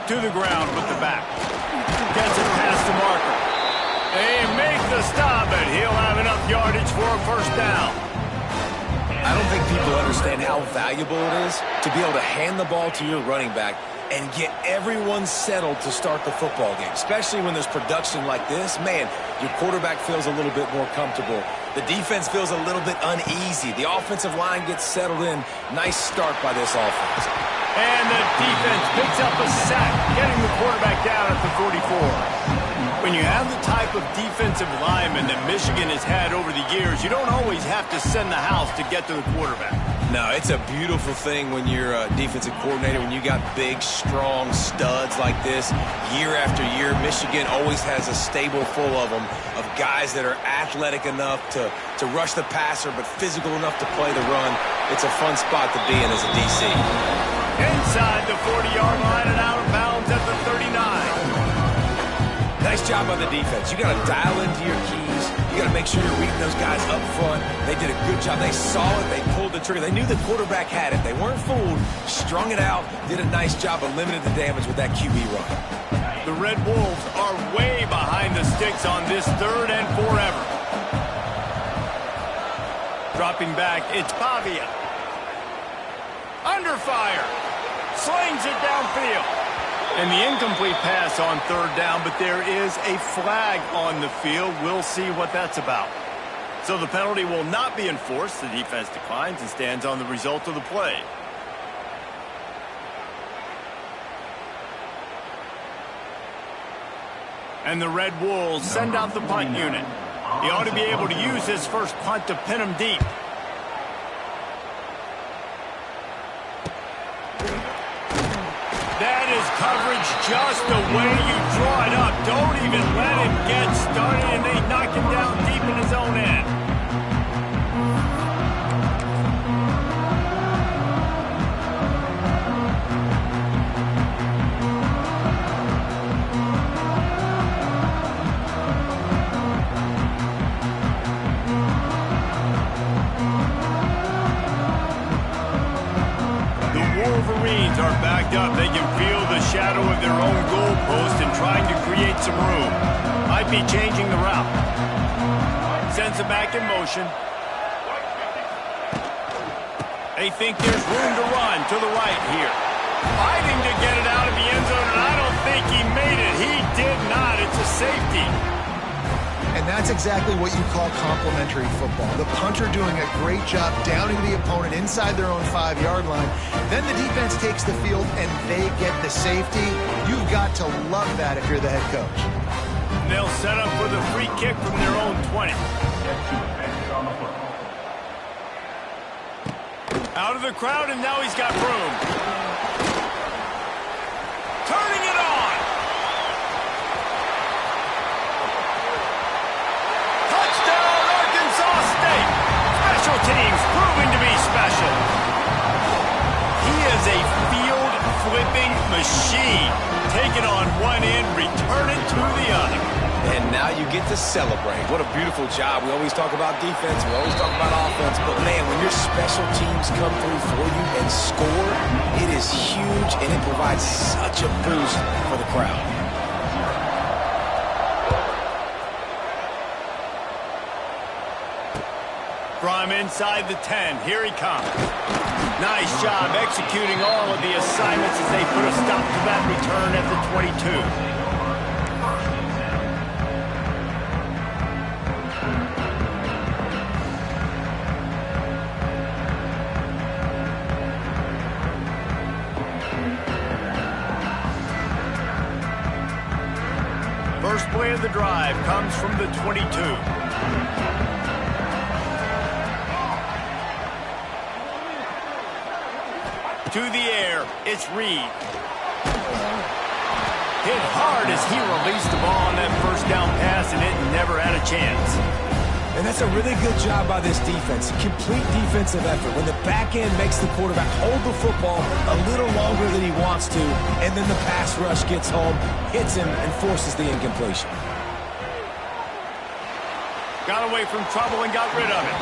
to the ground with the back. Gets it past the marker. They make the stop, but he'll have enough yardage for a first down. I don't think people understand how valuable it is to be able to hand the ball to your running back and get everyone settled to start the football game, especially when there's production like this. Man, your quarterback feels a little bit more comfortable. The defense feels a little bit uneasy. The offensive line gets settled in. Nice start by this offense. And the defense picks up a sack, getting the quarterback down at the 44. When you have the type of defensive lineman that Michigan has had over the years, you don't always have to send the house to get to the quarterback. No, it's a beautiful thing when you're a defensive coordinator, when you got big, strong studs like this. Year after year, Michigan always has a stable full of them, of guys that are athletic enough to rush the passer, but physical enough to play the run. It's a fun spot to be in as a DC. Inside the 40-yard line and out of bounds at the 39. Nice job by the defense. You got to dial into your keys. You got to make sure you're reading those guys up front. They did a good job. They saw it. They pulled the trigger. They knew the quarterback had it. They weren't fooled. Strung it out. Did a nice job of limiting the damage with that QB run. The Red Wolves are way behind the sticks on this 3rd and forever. Dropping back, it's Pavia. Under fire. Slings it downfield. And the incomplete pass on 3rd down, but there is a flag on the field. We'll see what that's about. So the penalty will not be enforced. The defense declines and stands on the result of the play. And the Red Wolves send out the punt unit. He ought to be able to use his first punt to pin him deep. That is coverage just the way you draw it up. Don't even let him get started, and they knock him down deep in his own end. Wolverines are backed up. They can feel the shadow of their own goalpost and trying to create some room. Might be changing the route. Sends it back in motion. They think there's room to run to the right here. Fighting to get it out of the end zone, and I don't think he made it. He did not. It's a safety. And that's exactly what you call complementary football. The punter doing a great job downing the opponent inside their own 5-yard line. Then the defense takes the field and they get the safety. You've got to love that if you're the head coach. And they'll set up for the free kick from their own 20. Out of the crowd, and now he's got room. Turning it on. Touchdown, Arkansas State. Special teams proving to be special. He is a field-flipping machine. Take it on one end, return it to the other. And now you get to celebrate. What a beautiful job. We always talk about defense. We always talk about offense. But, man, when your special teams come through for you and score, it is huge, and it provides such a boost for the crowd. From inside the 10, here he comes. Nice job executing all of the assignments as they put a stop to that return at the 22. First play of the drive comes from the 22. To the air, it's Reed. Hit hard as he released the ball on that first down pass, and it never had a chance. And that's a really good job by this defense. Complete defensive effort. When the back end makes the quarterback hold the football a little longer than he wants to, and then the pass rush gets home, hits him, and forces the incompletion. Got away from trouble and got rid of it.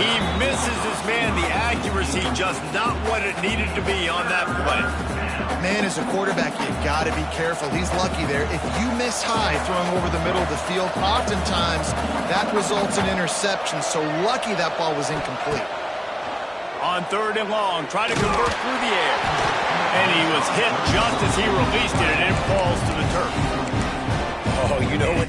He misses his man. The accuracy just not what it needed to be on that play. Man, And as a quarterback, you got to be careful. He's lucky there. If you miss high throwing over the middle of the field, oftentimes that results in interception. So lucky that ball was incomplete. On 3rd and long, trying to convert through the air. And he was hit just as he released it, and it falls to the turf. Oh, you know what?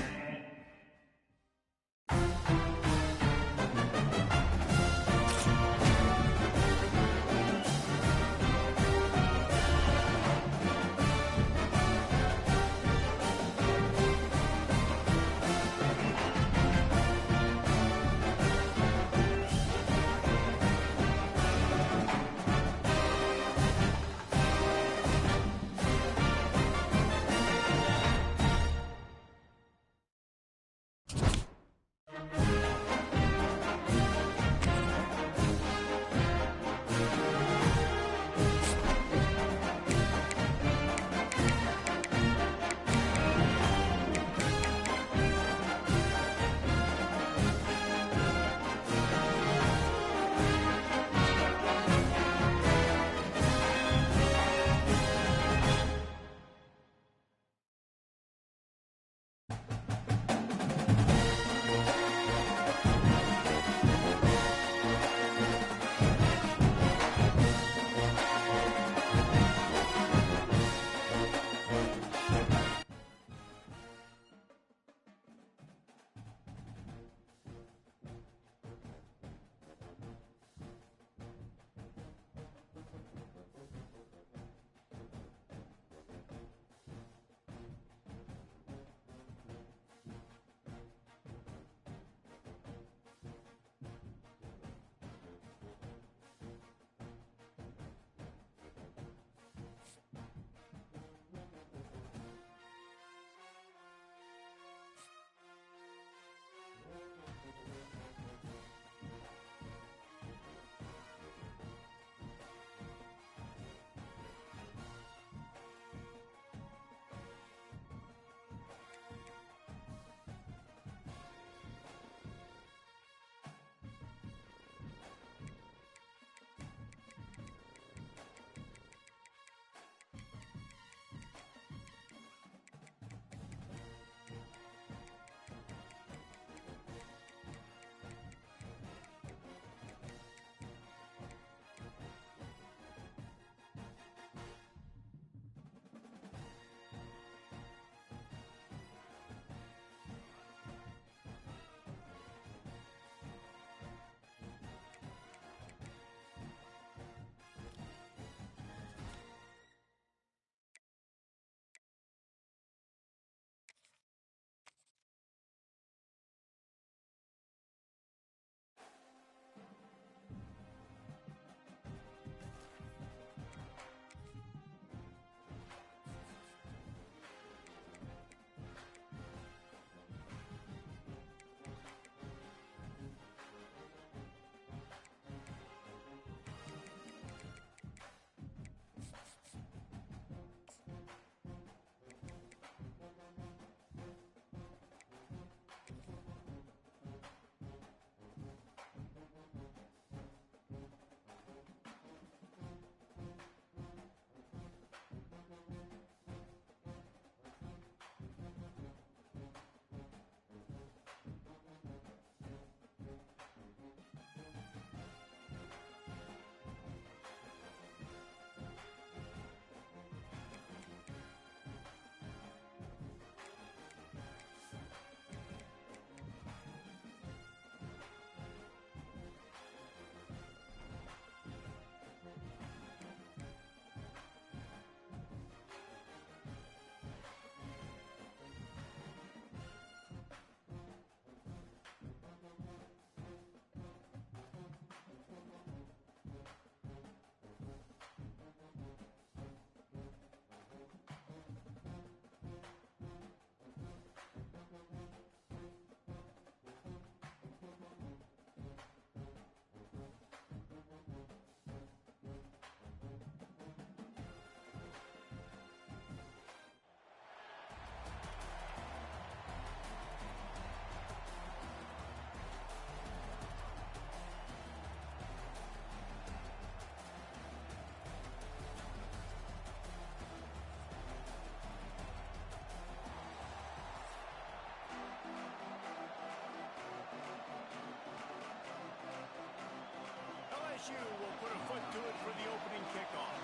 LSU will put a foot to it for the opening kickoff.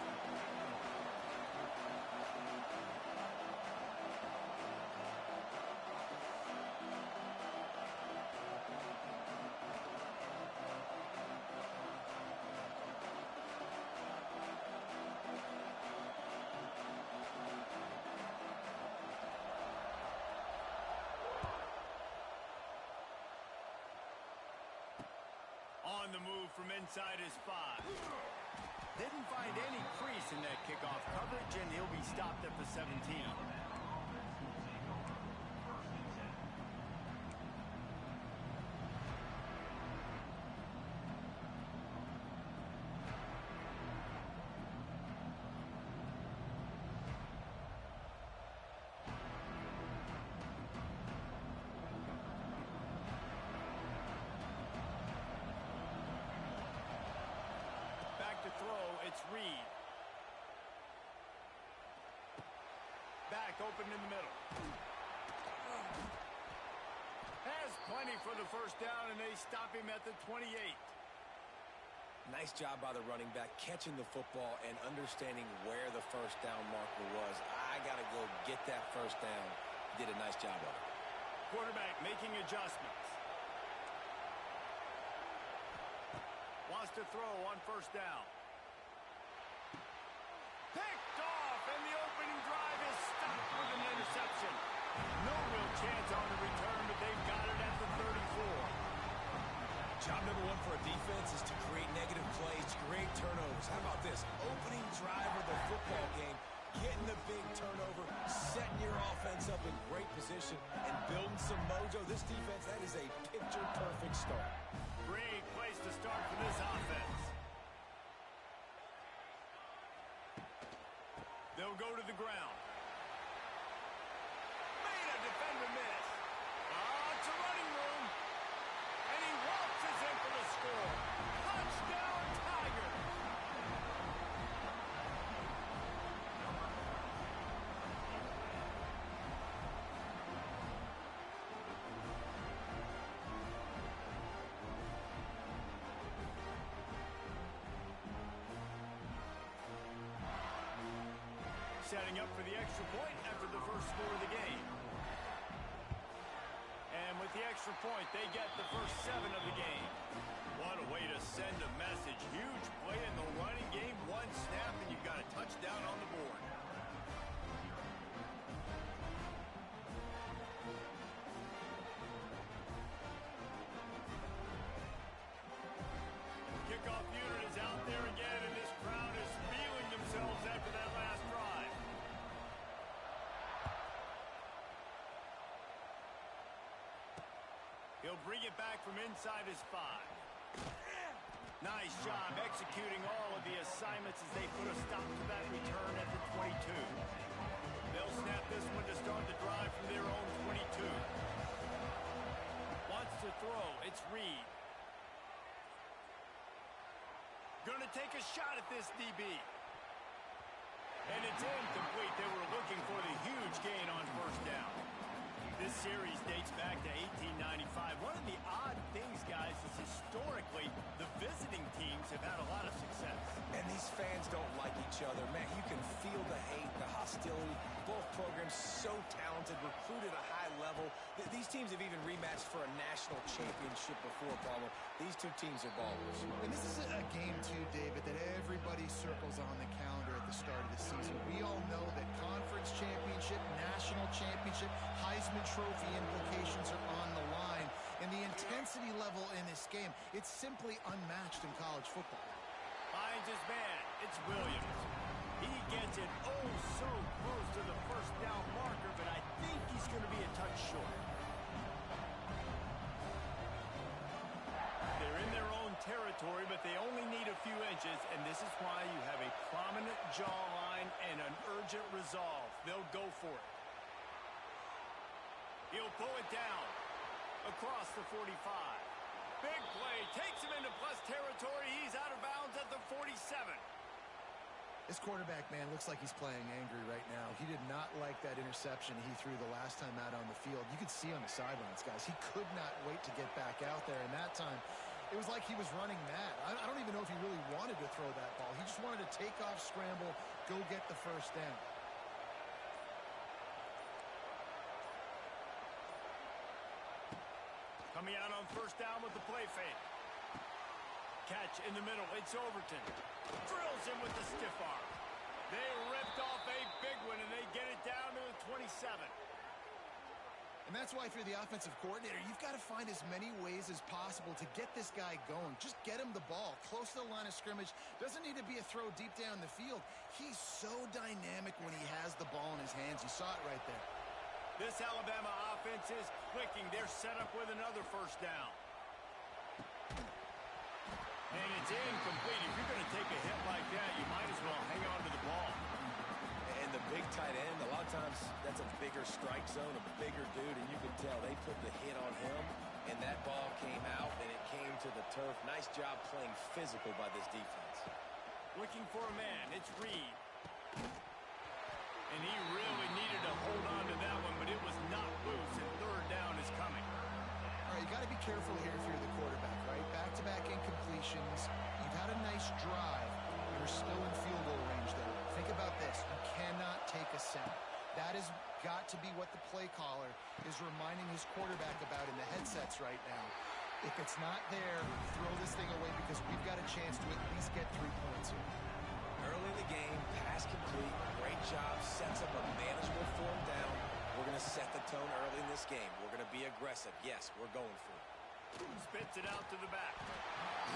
On the move from inside his 5. Didn't find any crease in that kickoff coverage, and he'll be stopped at the 17. To throw, it's Reed. Back open in the middle. Has plenty for the first down, and they stop him at the 28. Nice job by the running back, catching the football and understanding where the first down marker was. I got to go get that first down. He did a nice job of it. Quarterback making adjustments. Wants to throw on first down. Picked off, and the opening drive is stopped with an interception. No real chance on the return, but they've got it at the 34. Job number one for a defense is to create negative plays, to create turnovers. How about this? Opening drive of the football game, getting the big turnover, setting your offense up in great position, and building some mojo. This defense, that is a picture-perfect start. Great place to start for this offense. They'll go to the ground. Made a defender miss. It's a running room. And he waltzes in for the score. Touchdown, Tigers. Setting up for the extra point after the first score of the game. And with the extra point, they get the first 7 of the game. What a way to send a message. Huge play in the running game. One snap, and you've got a touchdown on the board. Kickoff unit is out there again, and this crowd is feeling themselves after that last drive. He'll bring it back from inside his 5. Nice job executing all of the assignments as they put a stop to that return at the 22. They'll snap this one to start the drive from their own 22. Wants to throw. It's Reed. Gonna take a shot at this DB. And it's incomplete. They were looking for the huge gain on first down. This series dates back to 1895. One of the odd things, guys, is historically the visiting teams have had a lot of success. And these fans don't like each other. Man, you can feel the hate, the hostility. Both programs so talented, recruited at a high level. These teams have even rematched for a national championship before, Paulo. These two teams are ballers. And this is a game, too, David, that everybody circles on the calendar at the start of the season. We all know that conference championship, national championship, Heisman Trophy implications are on the line. And the intensity level in this game, it's simply unmatched in college football. Finds his man. It's Williams. He gets it so close to the first down marker, but I think he's going to be a touch short. They're in their own territory, but they only need a few inches, and this is why you have a prominent jawline and an urgent resolve. They'll go for it. He'll pull it down across the 45. Big play. Takes him into plus territory. He's out of bounds at the 47. This quarterback, man, looks like he's playing angry right now. He did not like that interception he threw the last time out on the field. You could see on the sidelines, guys, he could not wait to get back out there. And that time, It was like he was running mad. I don't even know if he really wanted to throw that ball. He just wanted to take off, scramble, go get the first down. Coming out on first down with the play fake. Catch in the middle. It's Overton. Drills him with the stiff arm. They ripped off a big one, and they get it down to the 27. And that's why if you're the offensive coordinator, you've got to find as many ways as possible to get this guy going. Just get him the ball close to the line of scrimmage. Doesn't need to be a throw deep down the field. He's so dynamic when he has the ball in his hands. You saw it right there. This Alabama offense is clicking. They're set up with another first down. And it's incomplete. If you're going to take a hit like that, you might as well hang on to the ball. And the big tight end, a lot of times that's a bigger strike zone, a bigger dude, and you can tell they put the hit on him, and that ball came out, and it came to the turf. Nice job playing physical by this defense. Looking for a man. It's Reed. And he really needed to hold on to that one, but it was not loose, and third down is coming. All right, you got to be careful here if you're the quarterback, right? Back-to-back incompletions. You've had a nice drive. You're still in field goal range, though. Think about this. You cannot take a sack. That has got to be what the play caller is reminding his quarterback about in the headsets right now. If it's not there, throw this thing away because we've got a chance to at least get 3 points here. Early in the game, pass complete, great job, sets up a manageable fourth down. We're going to set the tone early in this game. We're going to be aggressive. Yes, we're going for it. Spits it out to the back.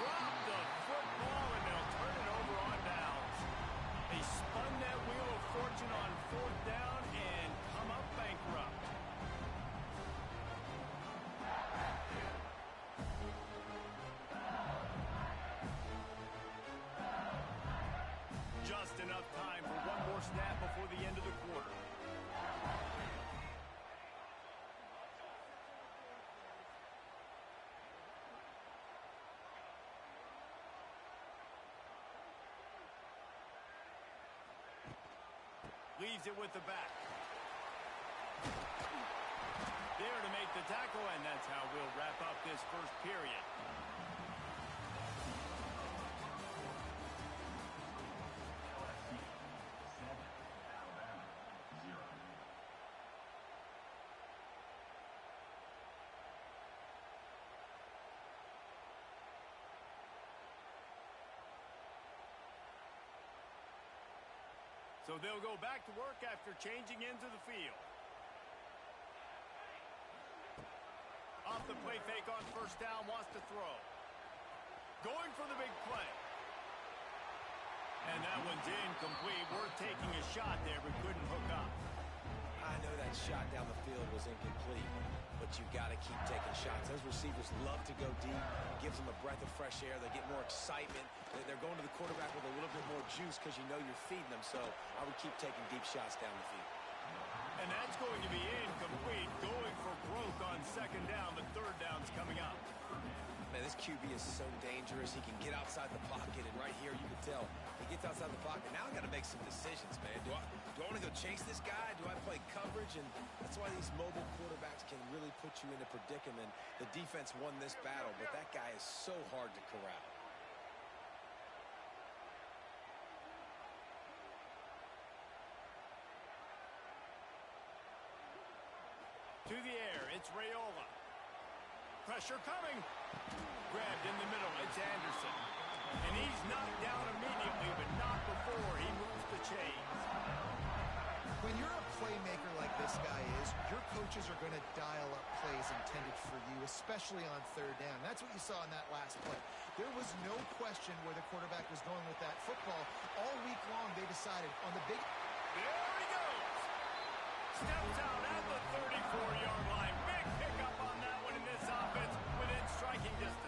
Drop the football, and they'll turn it over on downs. They spun that wheel of fortune on fourth down and come up bankrupt. Just enough time for one more snap before the end of the quarter. Leaves it with the back. There to make the tackle, and that's how we'll wrap up this first period. So they'll go back to work after changing into the field. Off the play fake on first down, wants to throw. Going for the big play. And that one's incomplete. We're taking a shot there, but couldn't hook up. I know that shot down the field was incomplete, but you got to keep taking shots. Those receivers love to go deep. Gives them a breath of fresh air. They get more excitement. They're going to the quarterback with a little bit more juice because you know you're feeding them. So I would keep taking deep shots down the field. And that's going to be incomplete. Going for broke on second down. The third down's coming up. Man, this QB is so dangerous. He can get outside the pocket, and right here you can tell he gets outside the pocket. Now I got to make some decisions, man. Do I want to go chase this guy? Do I play coverage? And that's why these mobile quarterbacks can really put you in a predicament. The defense won this battle, but that guy is so hard to corral. To the air, it's Raiola. Pressure coming. Grabbed in the middle, it's Anderson. And he's knocked down immediately, but not before he moves the chains. When you're a playmaker like this guy is, your coaches are going to dial up plays intended for you, especially on third down. That's what you saw in that last play. There was no question where the quarterback was going with that football. All week long, they decided on the big... There he goes. Steps out at the 34-yard line. Big pickup on that one in this offense within striking distance.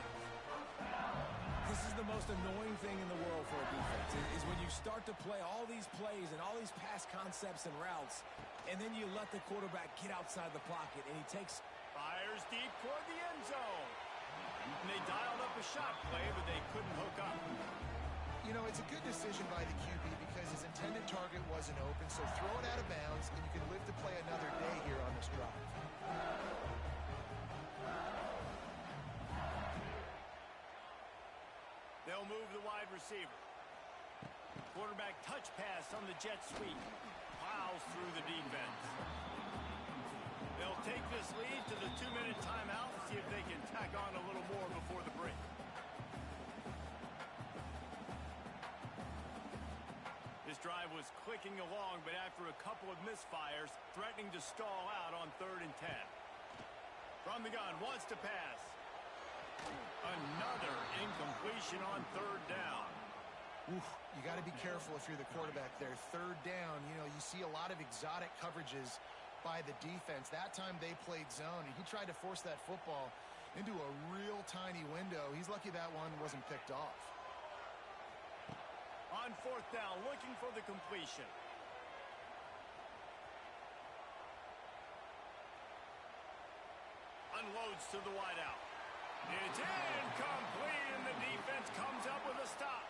This is the most annoying thing in the world for a defense, is when you start to play all these plays and all these pass concepts and routes, and then you let the quarterback get outside the pocket, and he takes... Fires deep toward the end zone. And they dialed up a shot play, but they couldn't hook up. You know, it's a good decision by the QB because his intended target wasn't open, so throw it out of bounds, and you can live to play another day here on this drive. 2 They'll move the wide receiver. Quarterback touch pass on the jet sweep. Plows through the defense. They'll take this lead to the 2-minute timeout and see if they can tack on a little more before the break. This drive was clicking along, but after a couple of misfires, threatening to stall out on 3rd and 10. From the gun, wants to pass. Another incompletion on 3rd down. Oof, you got to be careful if you're the quarterback there. 3rd down, you see a lot of exotic coverages by the defense. That time they played zone, and he tried to force that football into a real tiny window. He's lucky that one wasn't picked off. On 4th down, looking for the completion. Unloads to the wideout. It's incomplete, and the defense comes up with a stop.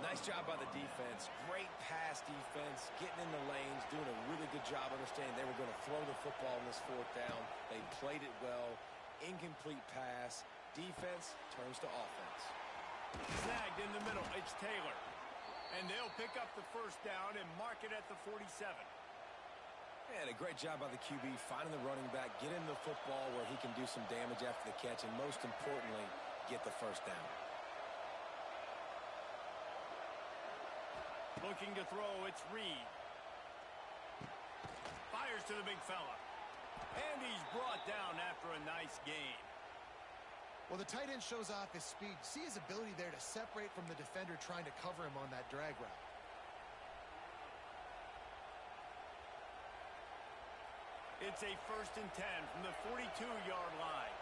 Nice job by the defense. Great pass defense, getting in the lanes, doing a really good job understanding they were going to throw the football in this 4th down. They played it well. Incomplete pass. Defense turns to offense. Snagged in the middle. It's Taylor. And they'll pick up the 1st down and mark it at the 47. And a great job by the QB finding the running back, get him the football where he can do some damage after the catch, and most importantly, get the 1st down. Looking to throw, it's Reed. Fires to the big fella. And he's brought down after a nice gain. Well, the tight end shows off his speed. See his ability there to separate from the defender trying to cover him on that drag route. It's a 1st and 10 from the 42-yard line.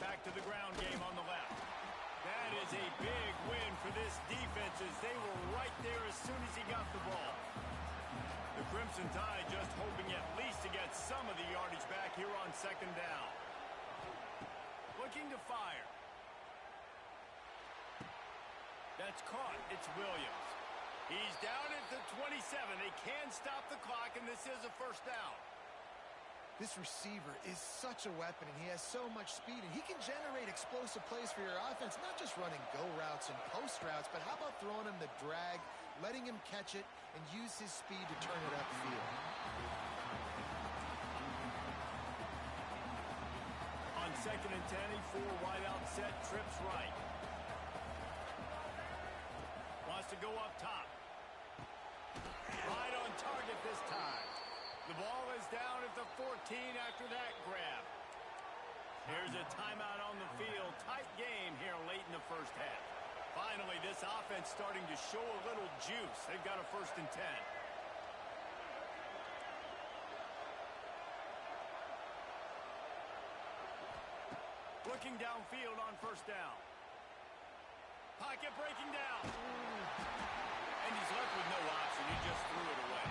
Back to the ground game on the left. That is a big win for this defense as they were right there as soon as he got the ball. The Crimson Tide just hoping at least to get some of the yardage back here on 2nd down. Looking to fire. That's caught. It's Williams. He's down at the 27. They can stop the clock, and this is a 1st down. This receiver is such a weapon, and he has so much speed, and he can generate explosive plays for your offense, not just running go routes and post routes, but how about throwing him the drag, letting him catch it, and use his speed to turn it upfield. On 2nd and 10, he 4 wide out set, trips right. Wants to go up top. Right on target this time. The ball is down at the 14 after that grab. Here's a timeout on the field. Tight game here late in the 1st half. Finally, this offense starting to show a little juice. They've got a 1st and 10. Looking downfield on 1st down. Pocket breaking down. And he's left with no option. He just threw it away.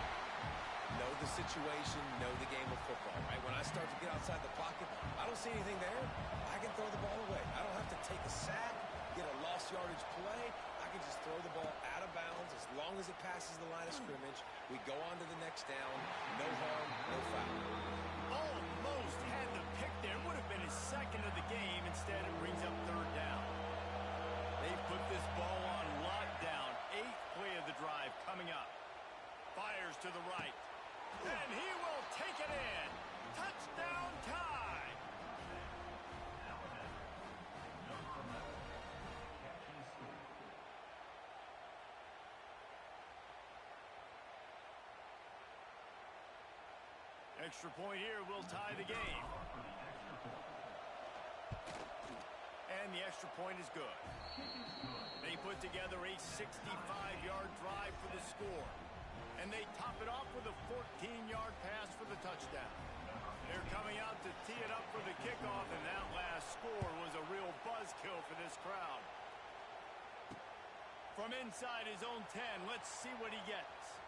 Know the situation, know the game of football, right? When I start to get outside the pocket, I don't see anything there. I can throw the ball away. I don't have to take a sack, get a lost yardage play. I can just throw the ball out of bounds as long as it passes the line of scrimmage. We go on to the next down. No harm, no foul. Almost had the pick there. Would have been his 2nd of the game. Instead, it brings up 3rd down. They've put this ball on lockdown. 8th play of the drive coming up. Fires to the right. And he will take it in. Touchdown Tide. Extra point here will tie the game. And the extra point is good. They put together a 65-yard drive for the score. And they top it off with a 14-yard pass for the touchdown. They're coming out to tee it up for the kickoff, and that last score was a real buzzkill for this crowd. From inside his own 10, let's see what he gets.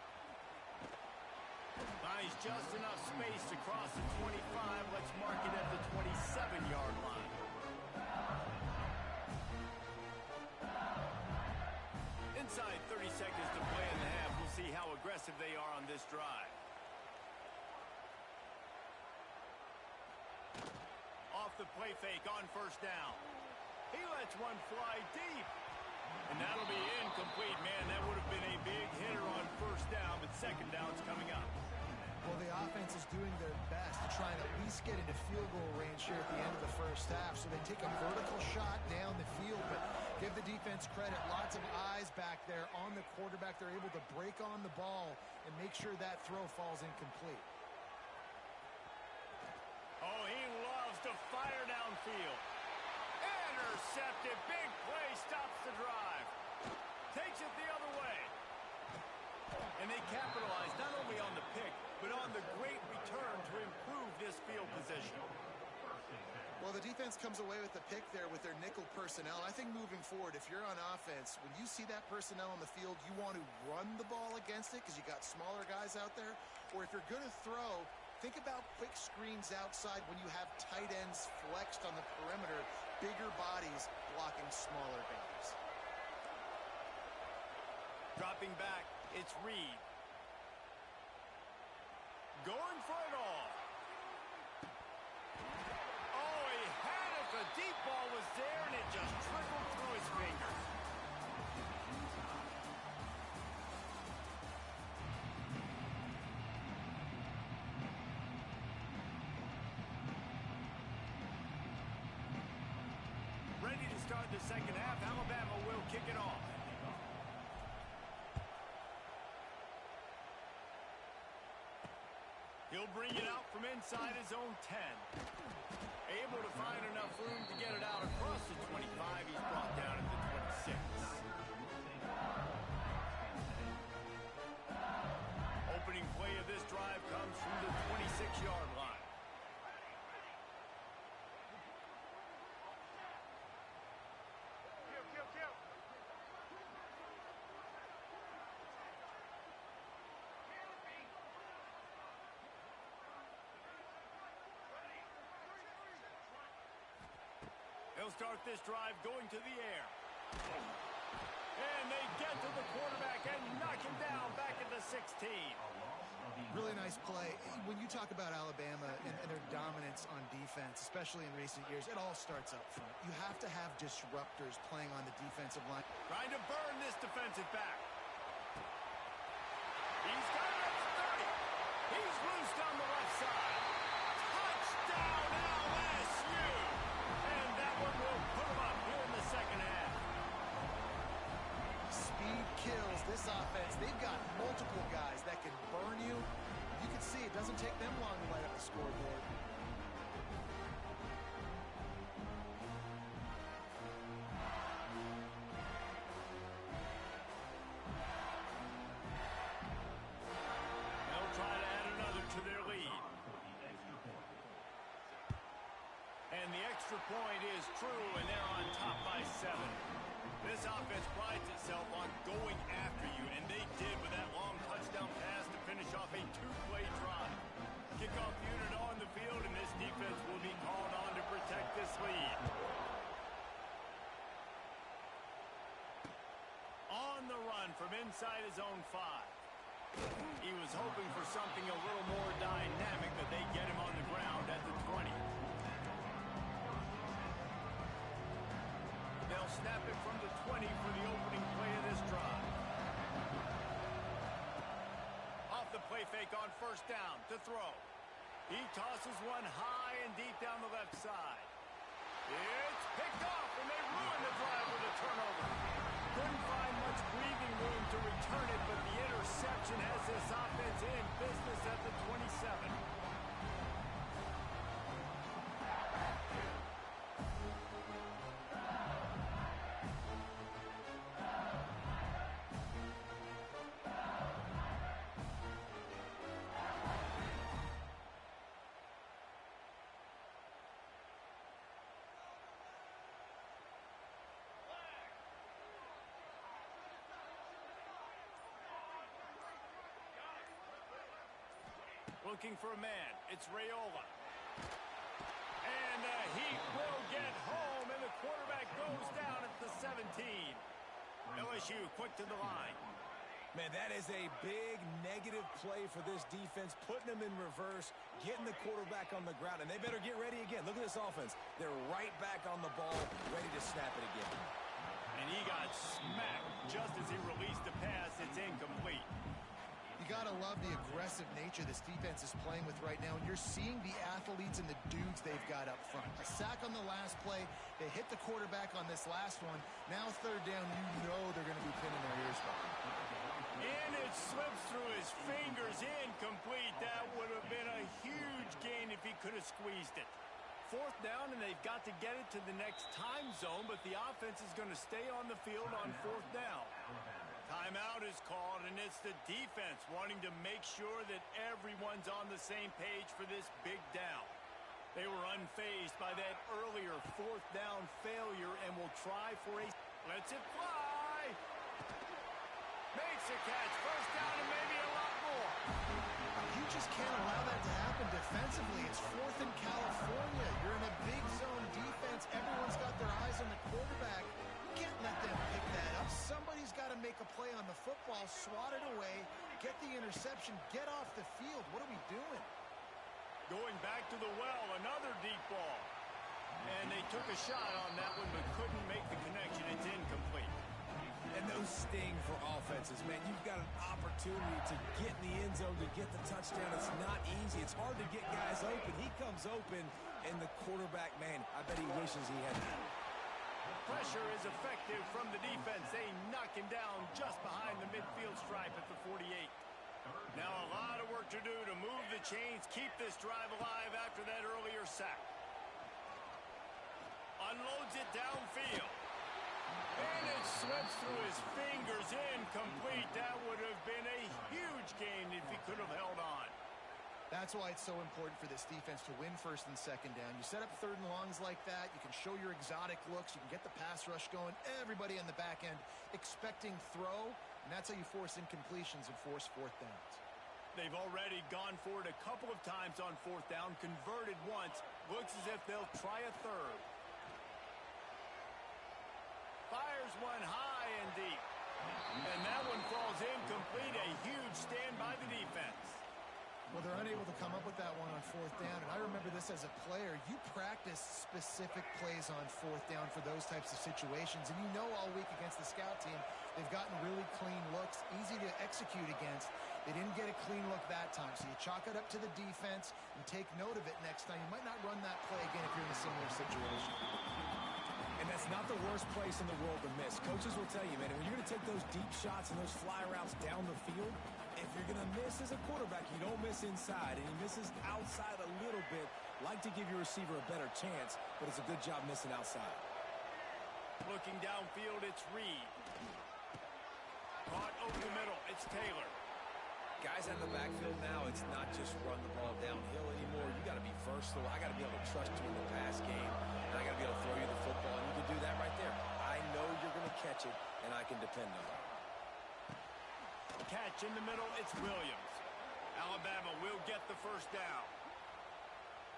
Finds just enough space to cross the 25. Let's mark it at the 27-yard line. Inside 30 seconds to play in the half. We'll see how aggressive they are on this drive. Off the play fake on 1st down. He lets one fly deep. And that'll be incomplete. Man, that would have been a big hitter on first down, but second down's coming up. Well, the offense is doing their best to try and at least get into field goal range here at the end of the first half. So they take a vertical shot down the field, but give the defense credit. Lots of eyes back there on the quarterback. They're able to break on the ball and make sure that throw falls incomplete. Oh, he loves to fire downfield. Intercepted. Big play. Stops the drive. Takes it the other way. And they capitalize not only on the pick, but on the great return to improve this field position. Well, the defense comes away with the pick there with their nickel personnel. I think moving forward, if you're on offense, when you see that personnel on the field, you want to run the ball against it because you got smaller guys out there. Or if you're going to throw, think about quick screens outside when you have tight ends flexed on the perimeter, bigger bodies blocking smaller guys. Dropping back, it's Reed. Going for it all. Oh, he had it. The deep ball was there, and it just trickled through his fingers. Ready to start the second half. Alabama will kick it off. He'll bring it out from inside his own 10. Able to find enough room to get it out across the 25. He's brought down at the 26. Opening play of this drive comes from the 26-yard line. They'll start this drive going to the air. And they get to the quarterback and knock him down back at the 16. Really nice play. When you talk about Alabama and their dominance on defense, especially in recent years, it all starts up front. You have to have disruptors playing on the defensive line. Trying to burn this defensive back. He's got it at the 30. He's loose down the left side. Touchdown LSU! And that one will put him up here in the second half. Speed kills this offense. They've got multiple guys that can burn you. You can see it doesn't take them long to light up the scoreboard. They'll try to add another to their lead. And the extra point is true, and they're on top by 7. This offense prides itself on going after you, and they did with that long touchdown pass to finish off a 2-play drive. Kickoff unit on the field, and this defense will be called on to protect this lead. On the run from inside his own 5. He was hoping for something a little more dynamic, but they get him on the ground at the 20. They'll snap it from the 20 for the opening play of this drive. Off the play fake on first down to throw. He tosses one high and deep down the left side. It's picked off, and they ruin the drive with a turnover. Couldn't find much breathing room to return it, but the interception has this offense in business at the 27. Looking for a man. It's Raiola. And the Heat will get home, and the quarterback goes down at the 17. LSU quick to the line. Man, that is a big negative play for this defense, putting them in reverse, getting the quarterback on the ground, and they better get ready again. Look at this offense. They're right back on the ball, ready to snap it again. And he got smacked just as he released the pass. It's incomplete. You got to love the aggressive nature this defense is playing with right now, and you're seeing the athletes and the dudes they've got up front. A sack on the last play. They hit the quarterback on this last one. Now third down, you know they're going to be pinning their ears back. And it slips through his fingers. Incomplete. That would have been a huge gain if he could have squeezed it. Fourth down, and they've got to get it to the next time zone, but the offense is going to stay on the field on fourth down. Timeout is called, and it's the defense wanting to make sure that everyone's on the same page for this big down. They were unfazed by that earlier fourth down failure and will try for a... Lets it fly! Makes a catch. First down and maybe a lot more. You just can't allow that to happen defensively. It's fourth in California. You're in a big zone defense. Everyone's got their eyes on the quarterback. You can't let them pick that up. Somebody's got to make a play on the football, swat it away, get the interception, get off the field. What are we doing? Going back to the well, another deep ball. And they took a shot on that one but couldn't make the connection. It's incomplete. And those sting for offenses, man. You've got an opportunity to get in the end zone, to get the touchdown. It's not easy. It's hard to get guys open. He comes open, and the quarterback, man, I bet he wishes he had that. Pressure is effective from the defense. They knock him down just behind the midfield stripe at the 48. Now a lot of work to do to move the chains, keep this drive alive after that earlier sack. Unloads it downfield. And it slips through his fingers. Incomplete. That would have been a huge gain if he could have held on. That's why it's so important for this defense to win first and second down. You set up third and longs like that. You can show your exotic looks. You can get the pass rush going. Everybody on the back end expecting throw. And that's how you force incompletions and force fourth downs. They've already gone for it a couple of times on fourth down. Converted once. Looks as if they'll try a third. Fires one high and deep. And that one falls incomplete. A huge stand by the defense. Well, they're unable to come up with that one on fourth down. And I remember this as a player. You practice specific plays on fourth down for those types of situations. And you know all week against the scout team, they've gotten really clean looks, easy to execute against. They didn't get a clean look that time. So you chalk it up to the defense and take note of it next time. You might not run that play again if you're in a similar situation. And that's not the worst place in the world to miss. Coaches will tell you, man, when you're going to take those deep shots and those fly routes down the field, if you're going to miss as a quarterback, you don't miss inside. And he misses outside a little bit. Like to give your receiver a better chance, but it's a good job missing outside. Looking downfield, it's Reed. Caught over the middle, it's Taylor. Guys out of the backfield now, it's not just run the ball downhill anymore. You got to be versatile. I got to be able to trust you in the pass game, and I got to be able to throw you the football, and you can do that right there. I know you're going to catch it, and I can depend on it. Catch in the middle, it's Williams. Alabama will get the first down.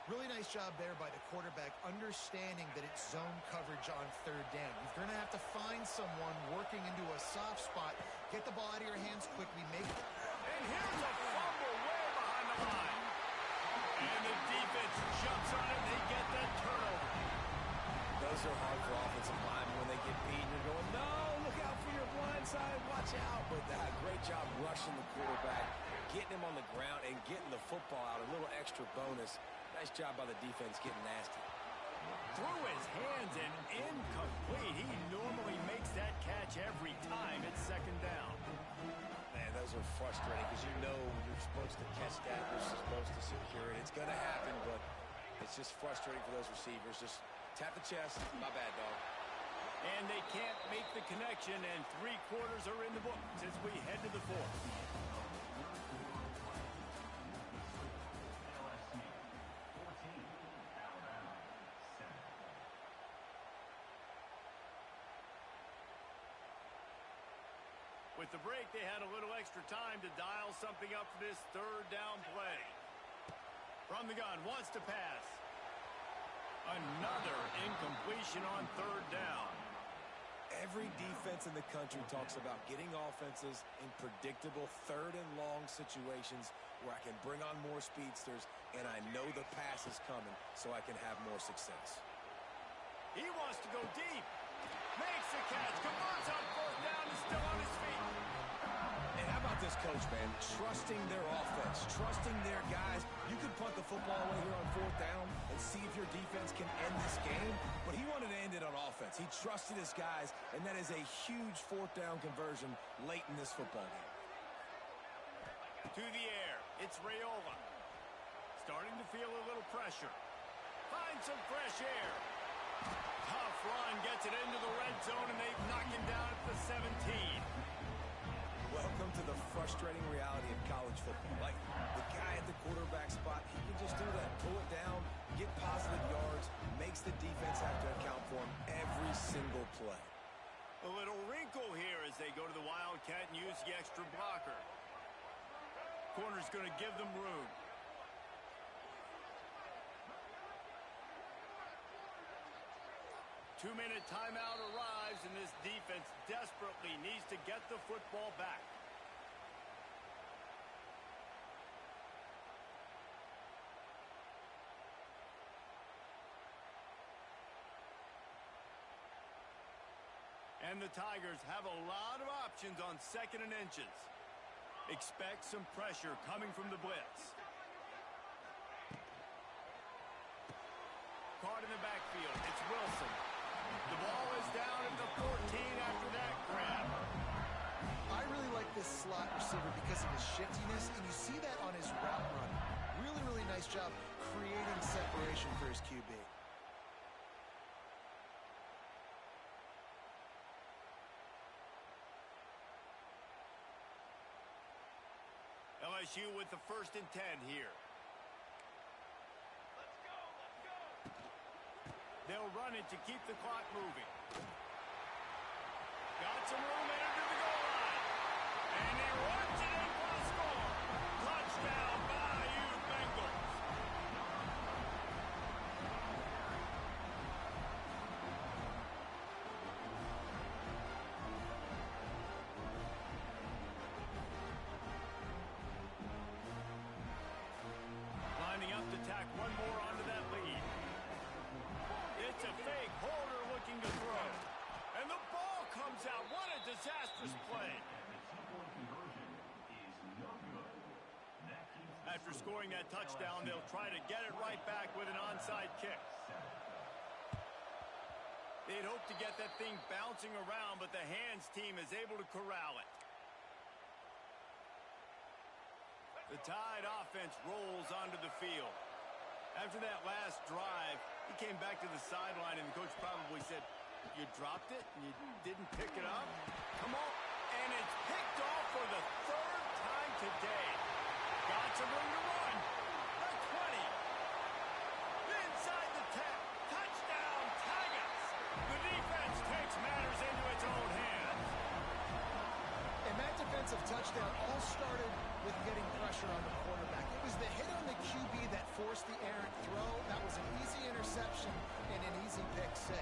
Really nice job there by the quarterback, understanding that it's zone coverage on third down. You're going to have to find someone working into a soft spot. Get the ball out of your hands quickly. Make it. And here's a fumble way behind the line. And the defense jumps on it. They get that turnover. Those are hard for offensive linemen when they get beat. You're going, no, look out for your blind side. Watch out. But great job rushing the quarterback, getting him on the ground, and getting the football out. A little extra bonus. Nice job by the defense getting nasty. Through his hands and incomplete. He normally makes that catch every time. It's second down. Man, those are frustrating because you know you're supposed to catch that. You're supposed to secure it. It's going to happen, but it's just frustrating for those receivers. Just tap the chest. My bad, dog. And they can't make the connection, and 3 quarters are in the books as we head to the fourth. With the break, they had a little extra time to dial something up for this third down play. From the gun, wants to pass. Another incompletion on third down. Every defense in the country talks about getting offenses in predictable third and long situations where I can bring on more speedsters and I know the pass is coming so I can have more success. He wants to go deep. Makes the catch. Converts on fourth down and still on his feet. And how about this coach, man? Trusting their offense, trusting their guys. You could punt the football away here on fourth down and see if your defense can end this game, but he wanted to end it on offense. He trusted his guys, and that is a huge fourth down conversion late in this football game. To the air, it's Raiola. Starting to feel a little pressure. Finds some fresh air. Tough run, gets it into the red zone, and they knock him down at the 17. Welcome to the frustrating reality of college football. Like, the guy at the quarterback spot, he can just do that. Pull it down, get positive yards, makes the defense have to account for him every single play. A little wrinkle here as they go to the Wildcat and use the extra blocker. Corner's going to give them room. Two-minute timeout arrives, and this defense desperately needs to get the football back. And the Tigers have a lot of options on 2nd and inches. Expect some pressure coming from the blitz. Caught in the backfield. It's Wilson. The ball is down at the 14 after that grab. I really like this slot receiver because of his shiftiness, and you see that on his route run. Really, really nice job creating separation for his QB. LSU with the 1st and 10 here. They'll run it to keep the clock moving. Got some room in under the goal line. And he runs it in for the score. Touchdown, Bayou Bengals. Lining up to tack one more onto that lead. It's a fake. Holder looking to throw. And the ball comes out. What a disastrous play. After scoring that touchdown, they'll try to get it right back with an onside kick. They'd hope to get that thing bouncing around, but the hands team is able to corral it. The Tide offense rolls onto the field. After that last drive, he came back to the sideline, and the coach probably said, "You dropped it and you didn't pick it up? Come on." And it's picked off for the 3rd time today. Got some room to run. The 20. Inside the 10. Touchdown, Tigers. The defense takes matters into its own hands. And that defensive touchdown all started with getting pressure on the quarterback. It was the hit on the QB that forced the errant throw. That was an easy interception and an easy pick 6.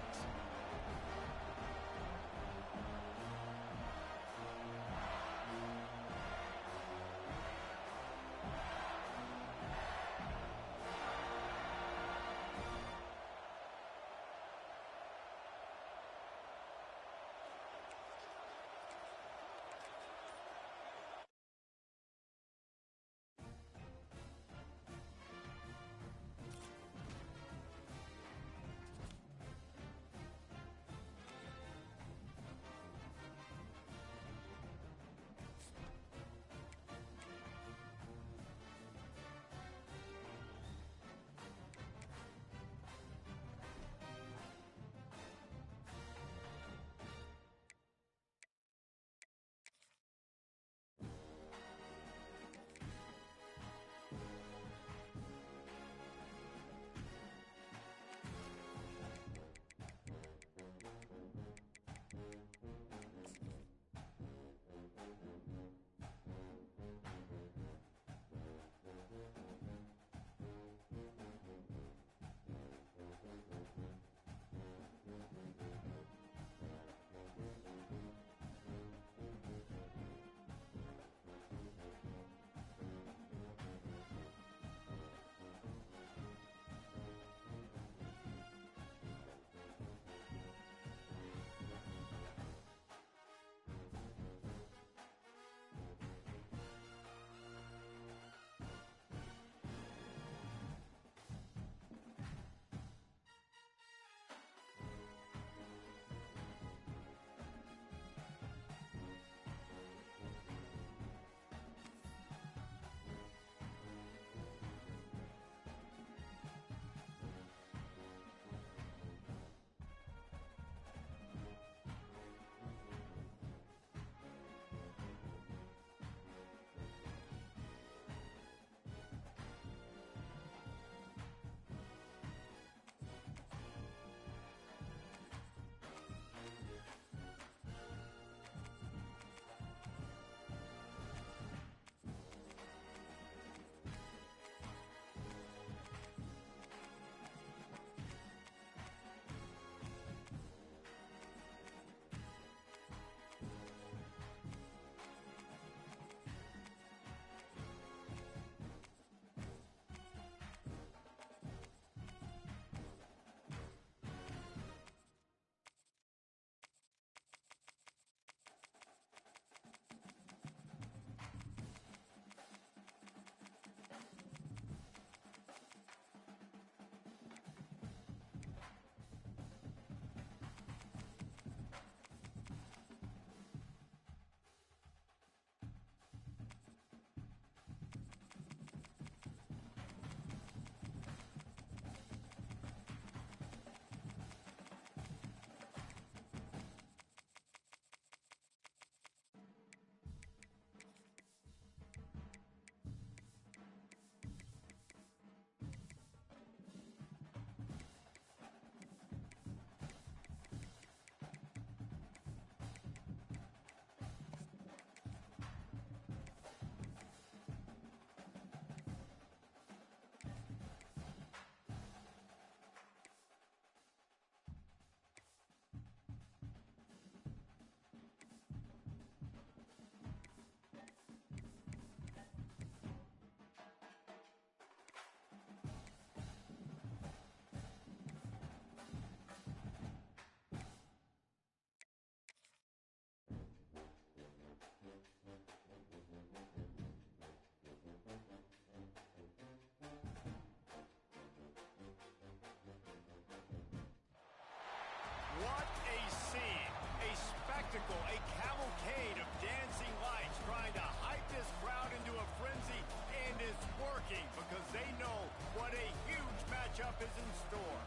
spectacle, a cavalcade of dancing lights trying to hype this crowd into a frenzy, and it's working because they know what a huge matchup is in store.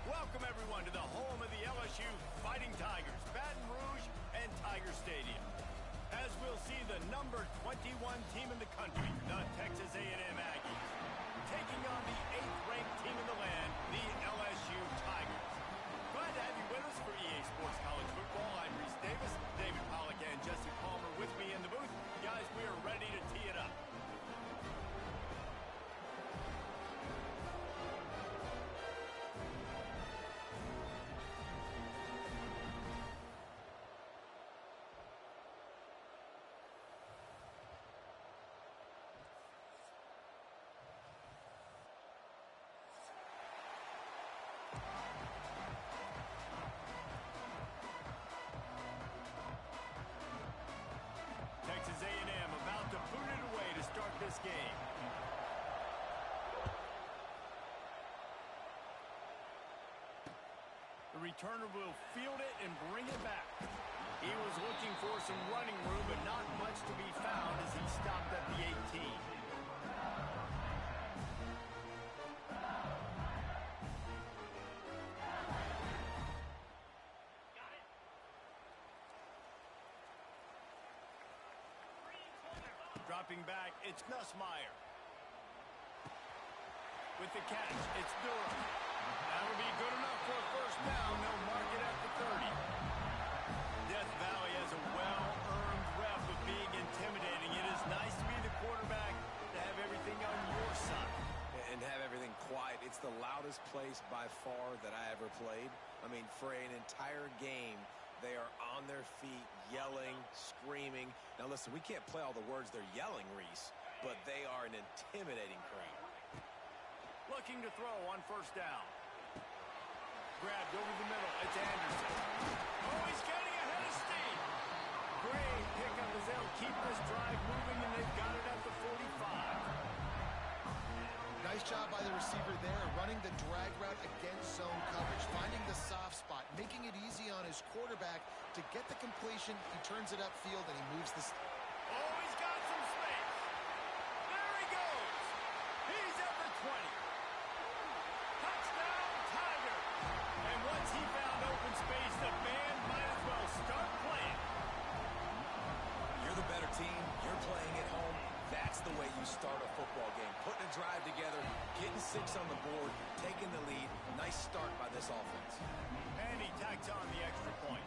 Welcome, everyone, to the home of the LSU Fighting Tigers, Baton Rouge and Tiger Stadium. As we'll see the number 21 team in the country, the Texas A&M Aggies, taking on the 8th-ranked team in the land, the LSU Tigers. Glad to have you with us for EA Sports College Football. I'm Reese Davis, David Pollack and Jesse Palmer with me in the booth. Guys, we are ready to tee it up. Texas A&M about to boot it away to start this game. The returner will field it and bring it back. He was looking for some running room, but not much to be found as he stopped at the 18. Dropping back, it's Nussmeier. With the catch, it's Durham. That'll be good enough for a first down. They'll mark it at the 30. Death Valley has a well-earned rep of being intimidating. It is nice to be the quarterback, to have everything on your side. And have everything quiet. It's the loudest place by far that I ever played. I mean, for an entire game, they are on their feet, yelling, screaming. Now, listen, we can't play all the words they're yelling, Reese, but they are an intimidating crowd. Looking to throw on first down. Grabbed over the middle. It's Anderson. Oh, he's getting ahead of steam. Great pickup as they'll keep this drive moving, and they've got it at the 45. Nice job by the receiver there, running the drag route against zone coverage, finding the soft spot, making it easy on his quarterback to get the completion. He turns it upfield, and he moves the... Oh, he's got some space. There he goes. He's at the 20. Touchdown, Tiger. And once he found open space, the band might as well start playing. You're the better team. You're playing at home. That's the way you start a football game. Putting a drive together, getting 6 on the board, taking the lead. Nice start by this offense. And he tacks on the extra point.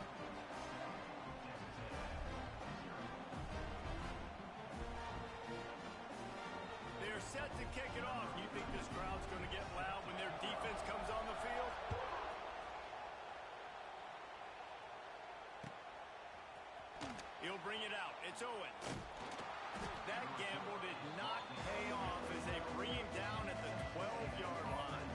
They're set to kick it off. You think this crowd's going to get loud when their defense comes on the field? He'll bring it out. It's Owen. That gamble did not pay off as they bring him down at the 12-yard line.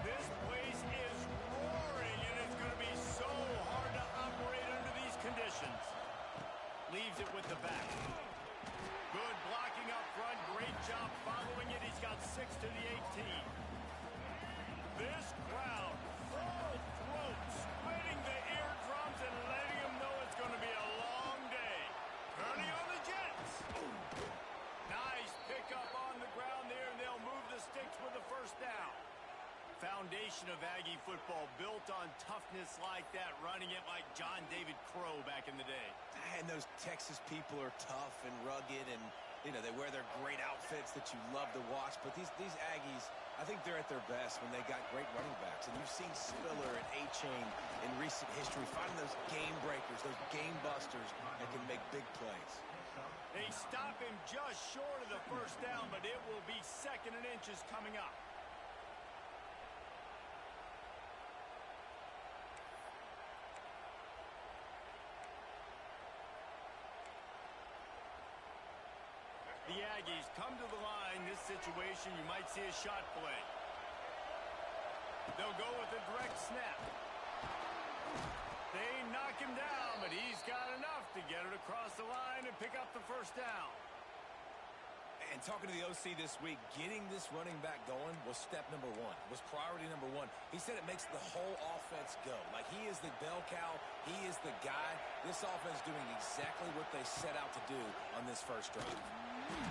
This place is roaring, and it's going to be so hard to operate under these conditions. Leaves it with the back. Good blocking up front. Great job following it. He's got 6 to the 18. This crowd, full throat, splitting the eardrums and letting them know it's going to be a long day. Turning on the Jets. Nice pickup on the ground there, and they'll move the sticks with the first down. Foundation of Aggie football built on toughness like that, running it like John David Crow back in the day. And those Texas people are tough and rugged, and you know, they wear their great outfits that you love to watch. But these Aggies, I think they're at their best when they got great running backs. And you've seen Spiller and A-Chain in recent history finding those game breakers, those game busters that can make big plays. They stop him just short of the first down, but it will be 2nd and inches coming up. The Aggies come to the line. This situation, you might see a shot play. They'll go with a direct snap. They knock him down, but he's got enough to get it across the line and pick up the first down. And talking to the OC this week, getting this running back going was step number one, was priority number one. He said it makes the whole offense go. Like, he is the bell cow. He is the guy. This offense doing exactly what they set out to do on this first drive.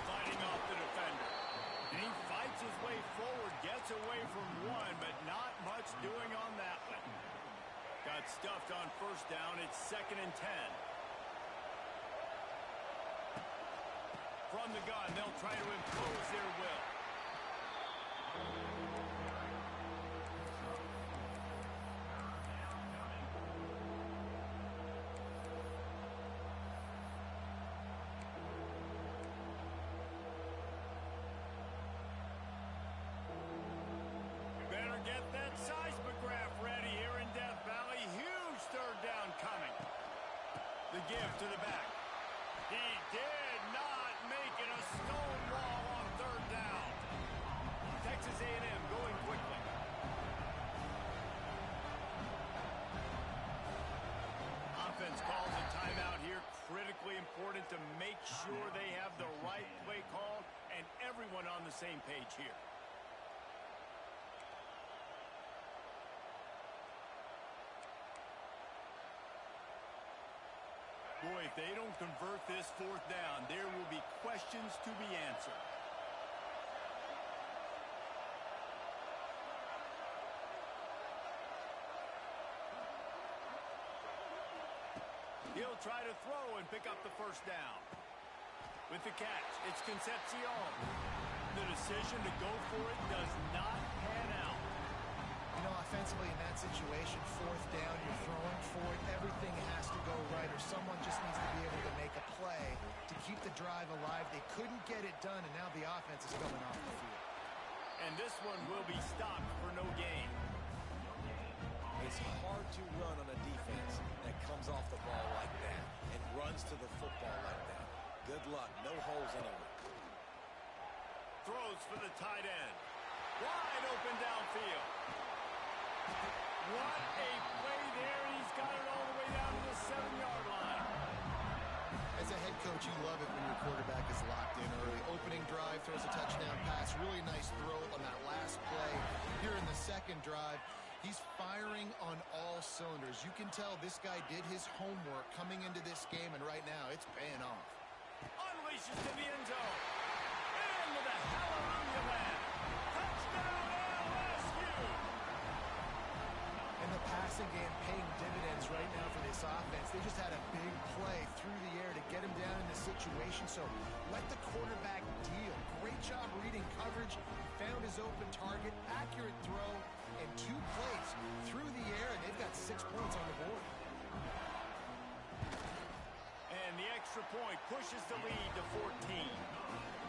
Fighting off the defender. And he fights his way forward, gets away from one, but not much doing on that one. Got stuffed on first down. It's 2nd and 10. From the gun, they'll try to impose their will. Better get that seismograph ready here in Death Valley. Huge third down coming. The give to the back. He did not make it a stone wall on third down. Texas A&M going quickly. Offense calls a timeout here. Critically important to make sure they have the right play call and everyone on the same page here. Boy, if they don't convert this fourth down, there will be questions to be answered. He'll try to throw and pick up the first down. With the catch, it's Concepcion. The decision to go for it does not pan out. You know, offensively in that situation, fourth down, you're throwing for it. Everything has to go right, or someone just needs to be able to make a play to keep the drive alive. They couldn't get it done, and now the offense is coming off the field. And this one will be stopped for no gain. It's hard to run on a defense that comes off the ball like that and runs to the football like that. Good luck. No holes anywhere. Throws for the tight end. Wide open downfield. What a play there. He's got it all the way down to the 7-yard line. As a head coach, you love it when your quarterback is locked in early. Opening drive, throws a touchdown pass. Really nice throw on that last play. Here in the second drive, he's firing on all cylinders. You can tell this guy did his homework coming into this game, and right now it's paying off. Unleashes to the end zone. Into the hallelujah land. Touchdown LSU. And the passing game paying dividends right now for this offense. They just had a big play through the air to get him down in the situation. So let the quarterback deal. Great job reading coverage. He found his open target, accurate throw, and 2 plays through the air, and they've got 6 points on the board. And the extra point pushes the lead to 14.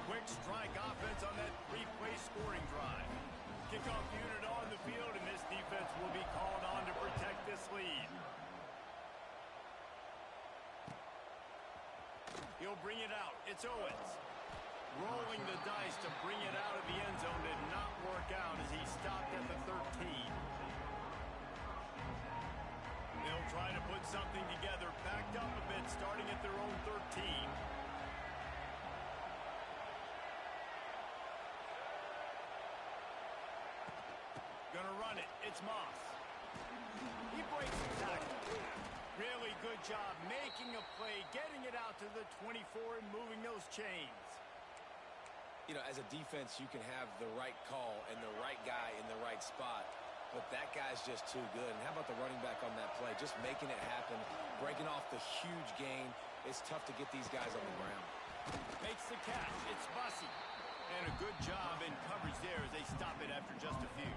Quick strike offense on that 3-play scoring drive. Kickoff unit on the field, and this defense will be called on to protect this lead. He'll bring it out. It's Owens. Rolling the dice to bring it out of the end zone did not work out as he stopped at the 13. They'll try to put something together, backed up a bit, starting at their own 13. Gonna run it. It's Moss. He breaks the tackle. Really good job making a play, getting it out to the 24 and moving those chains. You know, as a defense, you can have the right call and the right guy in the right spot, but that guy's just too good. And how about the running back on that play? Just making it happen, breaking off the huge gain. It's tough to get these guys on the ground. Makes the catch. It's Bussey. And a good job in coverage there as they stop it after just a few.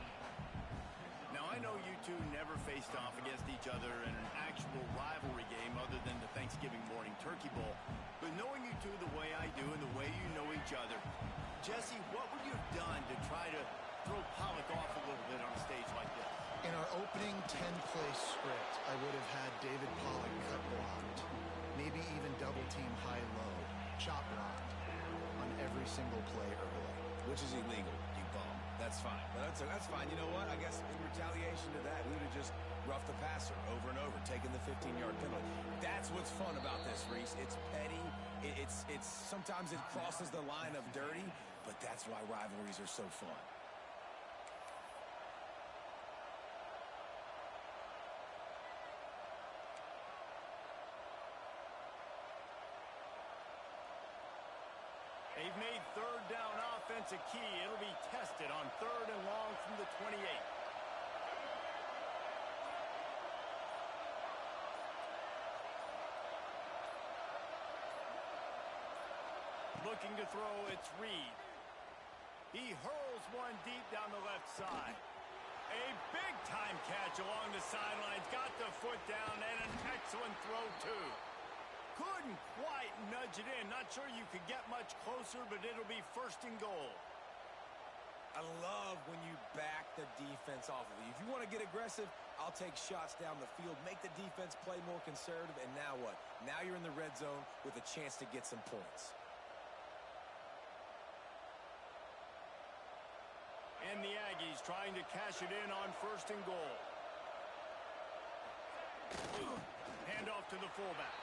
Now, I know you two never faced off against each other in an actual rivalry game other than the Thanksgiving morning Turkey Bowl. But knowing you two the way I do and the way you know each other, Jesse, what would you have done to try to throw Pollock off a little bit on a stage like this? In our opening 10-play script, I would have had David Pollock cut blocked. Maybe even double-team high-low, chop blocked on every single play early. Which is illegal, you bum. That's fine. But that's fine. You know what? I guess in retaliation to that, we would have just roughed the passer over and over. taking the 15-yard penalty. That's what's fun about this, Reese. It's petty. It's sometimes it crosses the line of dirty, but that's why rivalries are so fun. They've made third down offense a key. It'll be tested on 3rd and long from the 28. Looking to throw, it's Reed. He hurls one deep down the left side. A big-time catch along the sidelines. Got the foot down and an excellent throw, too. Couldn't quite nudge it in. Not sure you could get much closer, but it'll be 1st and goal. I love when you back the defense off of you. If you want to get aggressive, I'll take shots down the field, make the defense play more conservative, and now what? Now you're in the red zone with a chance to get some points. And the Aggies trying to cash it in on 1st and goal. Hand off to the fullback.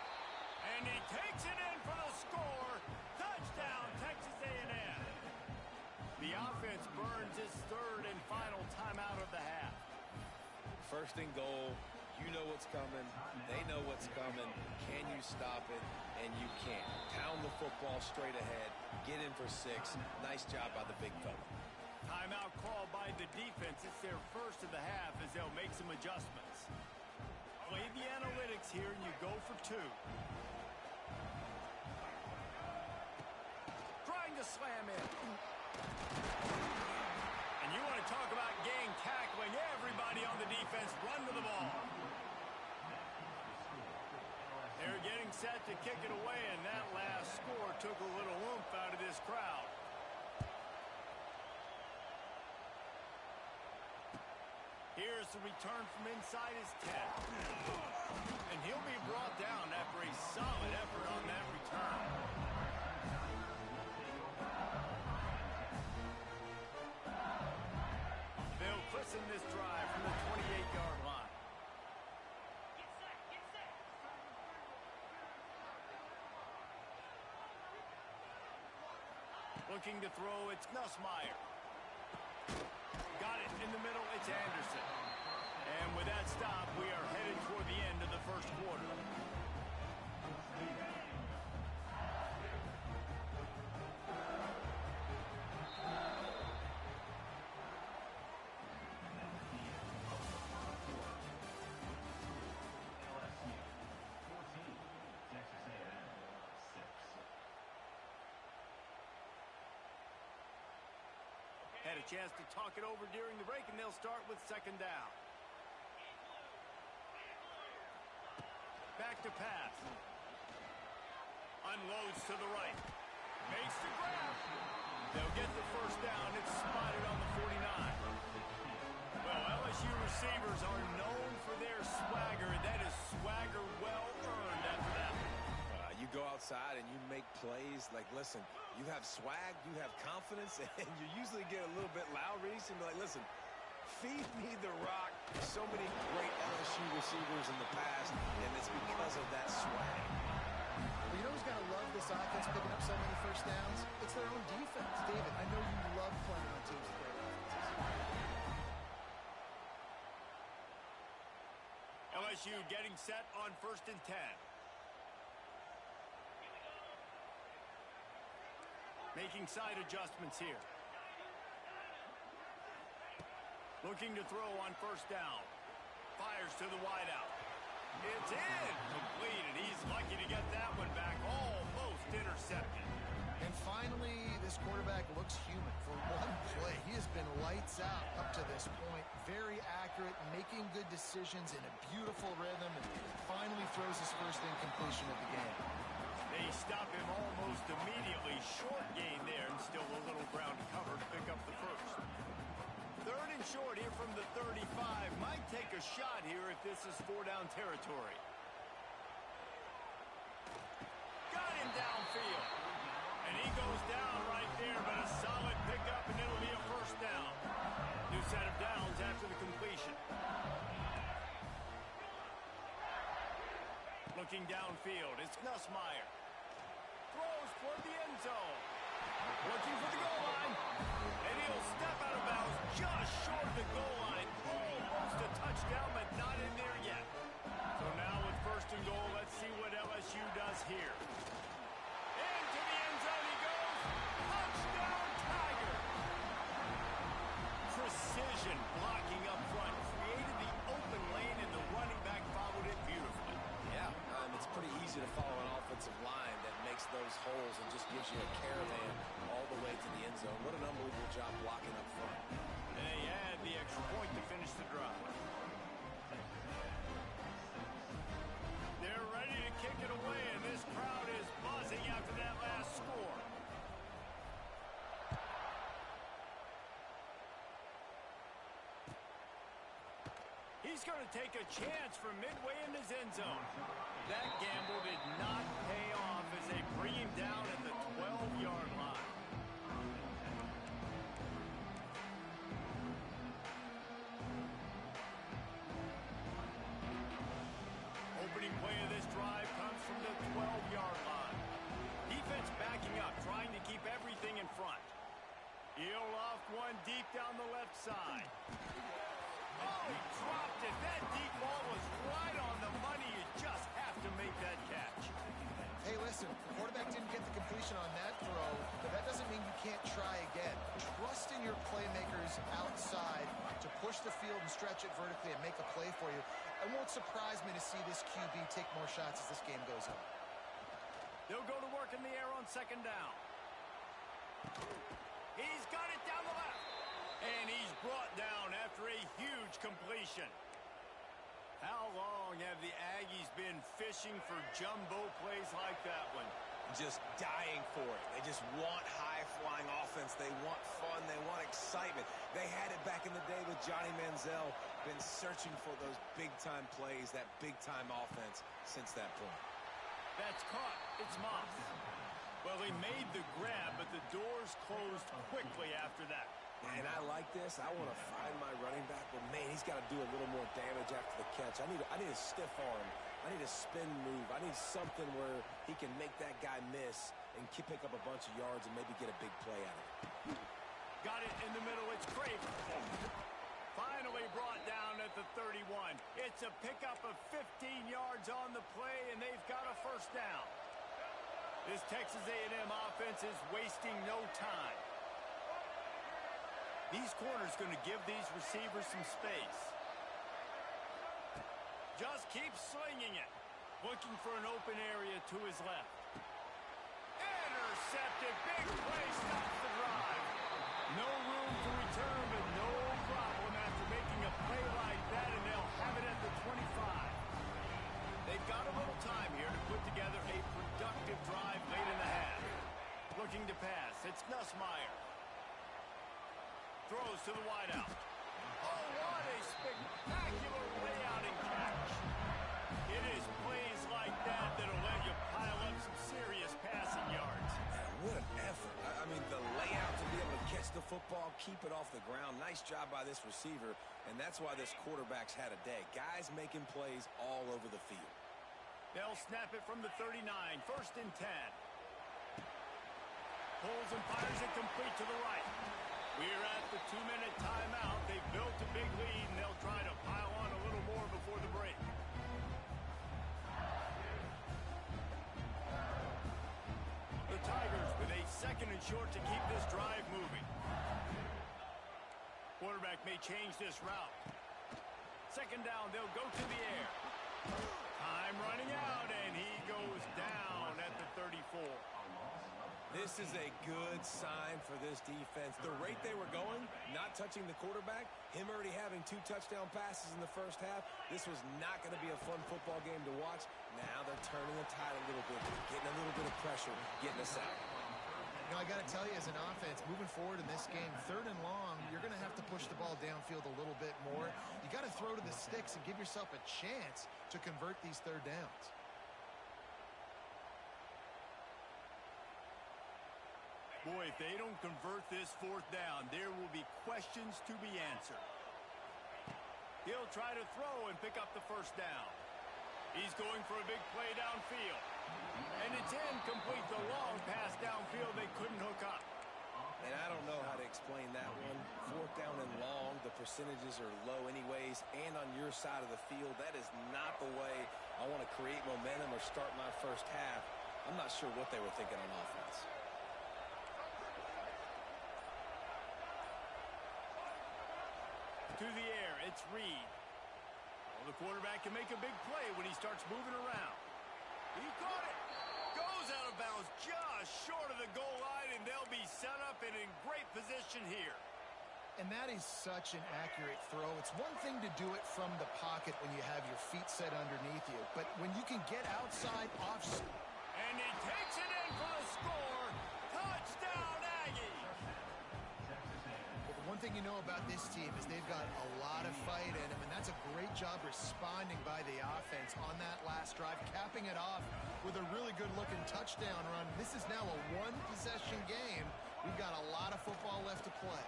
And he takes it in for the score. Touchdown, Texas A&M. The offense burns its 3rd and final timeout of the half. 1st and goal. You know what's coming. They know what's coming. Can you stop it? And you can't. Pound the football straight ahead. Get in for 6. Nice job by the big fella. Timeout called by the defense. It's their 1st of the half as they'll make some adjustments. Play the analytics here and you go for 2. Trying to slam in. And you want to talk about gang tackling. Everybody on the defense run to the ball. They're getting set to kick it away, and that last score took a little oomph out of this crowd. Here's the return from inside his 10. And he'll be brought down after a solid effort on that return. They'll christen this drive from the 28-yard line. Looking to throw, it's Nussmeier. Got it in the middle, it's Anderson. And with that stop, we are headed toward the end of the 1st quarter. Had a chance to talk it over during the break, and they'll start with 2nd down. Back to pass. Unloads to the right. Makes the grab. They'll get the 1st down. It's spotted on the 49. Well, LSU receivers are known for their swagger. That is swagger well earned after that. You go outside and you make plays. Like, listen, you have swag, you have confidence, and you usually get a little bit loud, Reese, and be like, listen, feed me the rock. So many great LSU receivers in the past, and it's because of that swag. Well, you know who's got to love this offense picking up so many 1st downs? It's their own defense. David, I know you love playing on teams with great offenses. LSU getting set on 1st and 10. Making side adjustments here. Looking to throw on 1st down. Fires to the wideout. It's in. Complete, and he's lucky to get that one back. Almost intercepted. And finally, this quarterback looks human. For one play, he has been lights out up to this point. Very accurate, making good decisions in a beautiful rhythm, and finally throws his 1st incompletion of the game. They stop him almost immediately. Short gain there, and still a little ground to cover to pick up the 1st. 3rd and short here from the 35. Might take a shot here if this is 4-down territory. Got him downfield. And he goes down right there, but a solid pickup, and it'll be a 1st down. New set of downs after the completion. Looking downfield, it's Nussmeier. Throws toward the end zone. Looking for the goal line. And he'll step out of bounds just short of the goal line. Almost a touchdown, but not in there yet. So now with first and goal, let's see what LSU does here. Into the end zone he goes. Touchdown, Tiger. Precision blocking up front. Created the open lane, and the running back followed it beautifully. Yeah, it's pretty easy to follow an offensive line that makes those holes and just gives you a caravan all the way to the end zone. What an unbelievable job blocking up front. They add the extra point to finish the drive. They're ready to kick it away, and this crowd is buzzing after that last score. He's going to take a chance from midway in his end zone. That gamble did not pay off as they bring him down at the 12-yard line. Opening play of this drive comes from the 12-yard line. Defense backing up, trying to keep everything in front. He'll loft one deep down the left side. Oh, he dropped it. That deep ball was right on the money. You just have to make that catch. Hey, listen, the quarterback didn't get the completion on that throw, but that doesn't mean you can't try again. Trust in your playmakers outside to push the field and stretch it vertically and make a play for you. It won't surprise me to see this QB take more shots as this game goes on. They'll go to work in the air on second down. He's got it down the left. And he's brought down after a huge completion. How long have the Aggies been fishing for jumbo plays like that one? Just dying for it. They just want high-flying offense. They want fun. They want excitement. They had it back in the day with Johnny Manziel. Been searching for those big-time plays, that big-time offense since that point. That's caught. It's Moss. Well, he made the grab, but the doors closed quickly after that. And I like this. I want to find my running back, but man, he's got to do a little more damage after the catch. I need a stiff arm. I need a spin move. I need something where he can make that guy miss and pick up a bunch of yards and maybe get a big play out of it. Got it in the middle. It's Craven. Finally brought down at the 31. It's a pickup of 15 yards on the play, and they've got a first down. This Texas A&M offense is wasting no time. These corners going to give these receivers some space. Just keep slinging it. Looking for an open area to his left. Intercepted. Big play. Stops the drive. No room to return, but no problem after making a play like that, and they'll have it at the 25. They've got a little time here to put together a productive drive late in the half. Looking to pass. It's Nussmeier. Throws to the wideout. Oh, what a spectacular layout and catch. It is plays like that that'll let you pile up some serious passing yards. What an effort. I mean, the layout to be able to catch the football, keep it off the ground. Nice job by this receiver, and that's why this quarterback's had a day. Guys making plays all over the field. They'll snap it from the 39, first and 10. Pulls and fires it complete to the right. We're at the 2-minute timeout. They've built a big lead, and they'll try to pile on a little more before the break. The Tigers with a second and short to keep this drive moving. Quarterback may change this route. Second down, they'll go to the air. Time running out, and he goes down at the 34. This is a good sign for this defense. The rate they were going, not touching the quarterback, him already having 2 touchdown passes in the first half, this was not going to be a fun football game to watch. Now they're turning the tide a little bit, getting a little bit of pressure, getting a sack. You know, I got to tell you, as an offense, moving forward in this game, 3rd and long, you're going to have to push the ball downfield a little bit more. You got to throw to the sticks and give yourself a chance to convert these 3rd downs. Boy, if they don't convert this 4th down, there will be questions to be answered. He'll try to throw and pick up the first down. He's going for a big play downfield. And it's incomplete. The long pass downfield they couldn't hook up. And I don't know how to explain that one. Fourth down and long, the percentages are low anyways, and on your side of the field, that is not the way I want to create momentum or start my first half. I'm not sure what they were thinking on offense. To the air, it's Reed. Well, the quarterback can make a big play when he starts moving around. He caught it. Goes out of bounds just short of the goal line, and they'll be set up and in great position here. And that is such an accurate throw. It's one thing to do it from the pocket when you have your feet set underneath you, but when you can get outside, off... And he takes it in for the score. Touchdown, Aggies! Well, the one thing you know about this team is they've got a lot of fight in them, and that's a great job responding by the offense on that last drive, capping it off with a really good-looking touchdown run. This is now a one-possession game. We've got a lot of football left to play.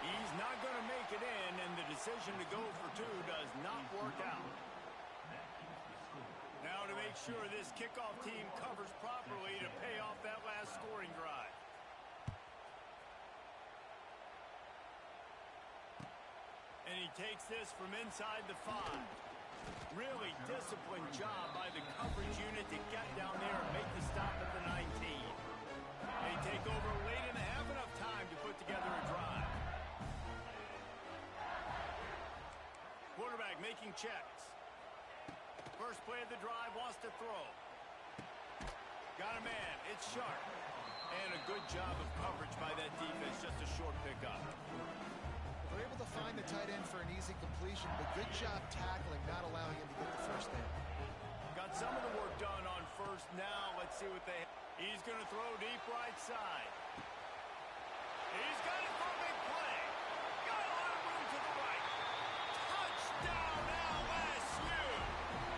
He's not going to make it in, and the decision to go for two does not work out. Now to make sure this kickoff team covers properly to pay off that last scoring drive. And he takes this from inside the 5. Really disciplined job by the coverage unit to get down there and make the stop at the 19. They take over late and have enough time to put together a drive. Quarterback making checks. First play of the drive, wants to throw. Got a man, it's Sharp. And a good job of coverage by that defense, just a short pickup. They're able to find the tight end for an easy completion, but good job tackling, not allowing him to get the first down. Got some of the work done on first. Now let's see what they... He's going to throw deep right side. He's got it for a big play. Got a lot of room to the right. Touchdown LSU.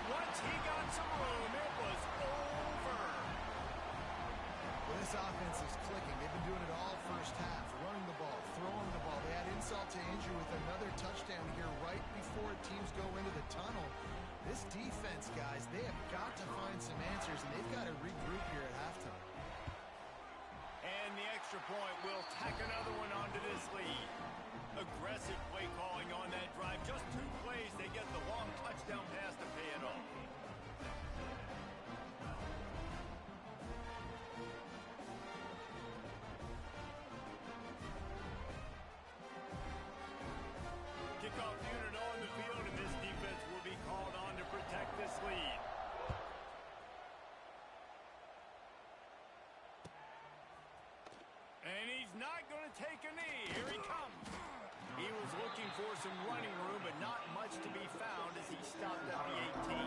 Once he got some room, it was over. Well, this offense is clicking. They've been doing it all first half, running the ball, throwing the ball. They had insult to injury with another touchdown here right before teams go into the tunnel. This defense, guys, they have got to find some answers, and they've got to regroup here at halftime. And the extra point will tack another one onto this lead. Aggressive play calling on that drive. Just 2 plays, they get the long touchdown pass to pay it off. Kickoff unit on the field, and this defense will be called on to protect this lead. And he's not going to take a knee. Here he comes. He was looking for some running room, but not much to be found as he stopped at the 18.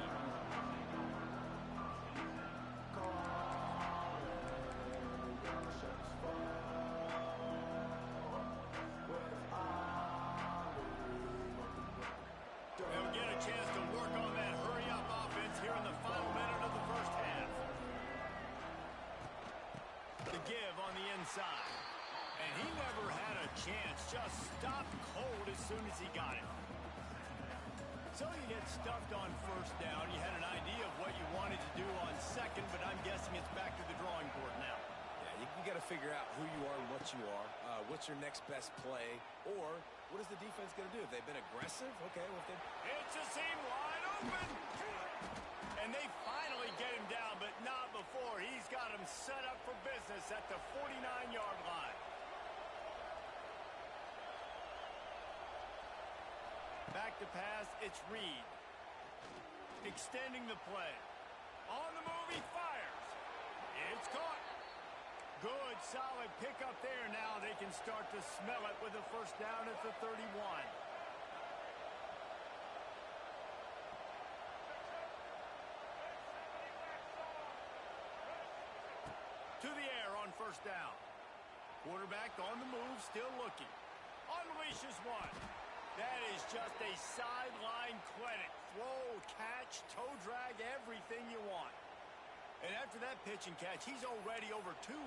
They'll get a chance to work on that hurry-up offense here in the final minute of the first half. The give on the inside. And he never had a chance. Just stopped cold as soon as he got it. So you get stuffed on first down. You had an idea of what you wanted to do on second, but I'm guessing it's back to the drawing board now. You got to figure out who you are and what you are. What's your next best play? Or what is the defense going to do? If they've been aggressive, okay. Well, if it's a seam wide open. And they finally get him down, but not before. He's got him set up for business at the 49-yard line. Back to pass, it's Reed. Extending the play. On the move, he fires. It's caught. Good, solid pickup there. Now they can start to smell it with a first down at the 31. To the air on first down. Quarterback on the move, still looking. Unleashes one. That is just a sideline clinic. Throw, catch, toe drag, everything you want. And after that pitch and catch, he's already over 200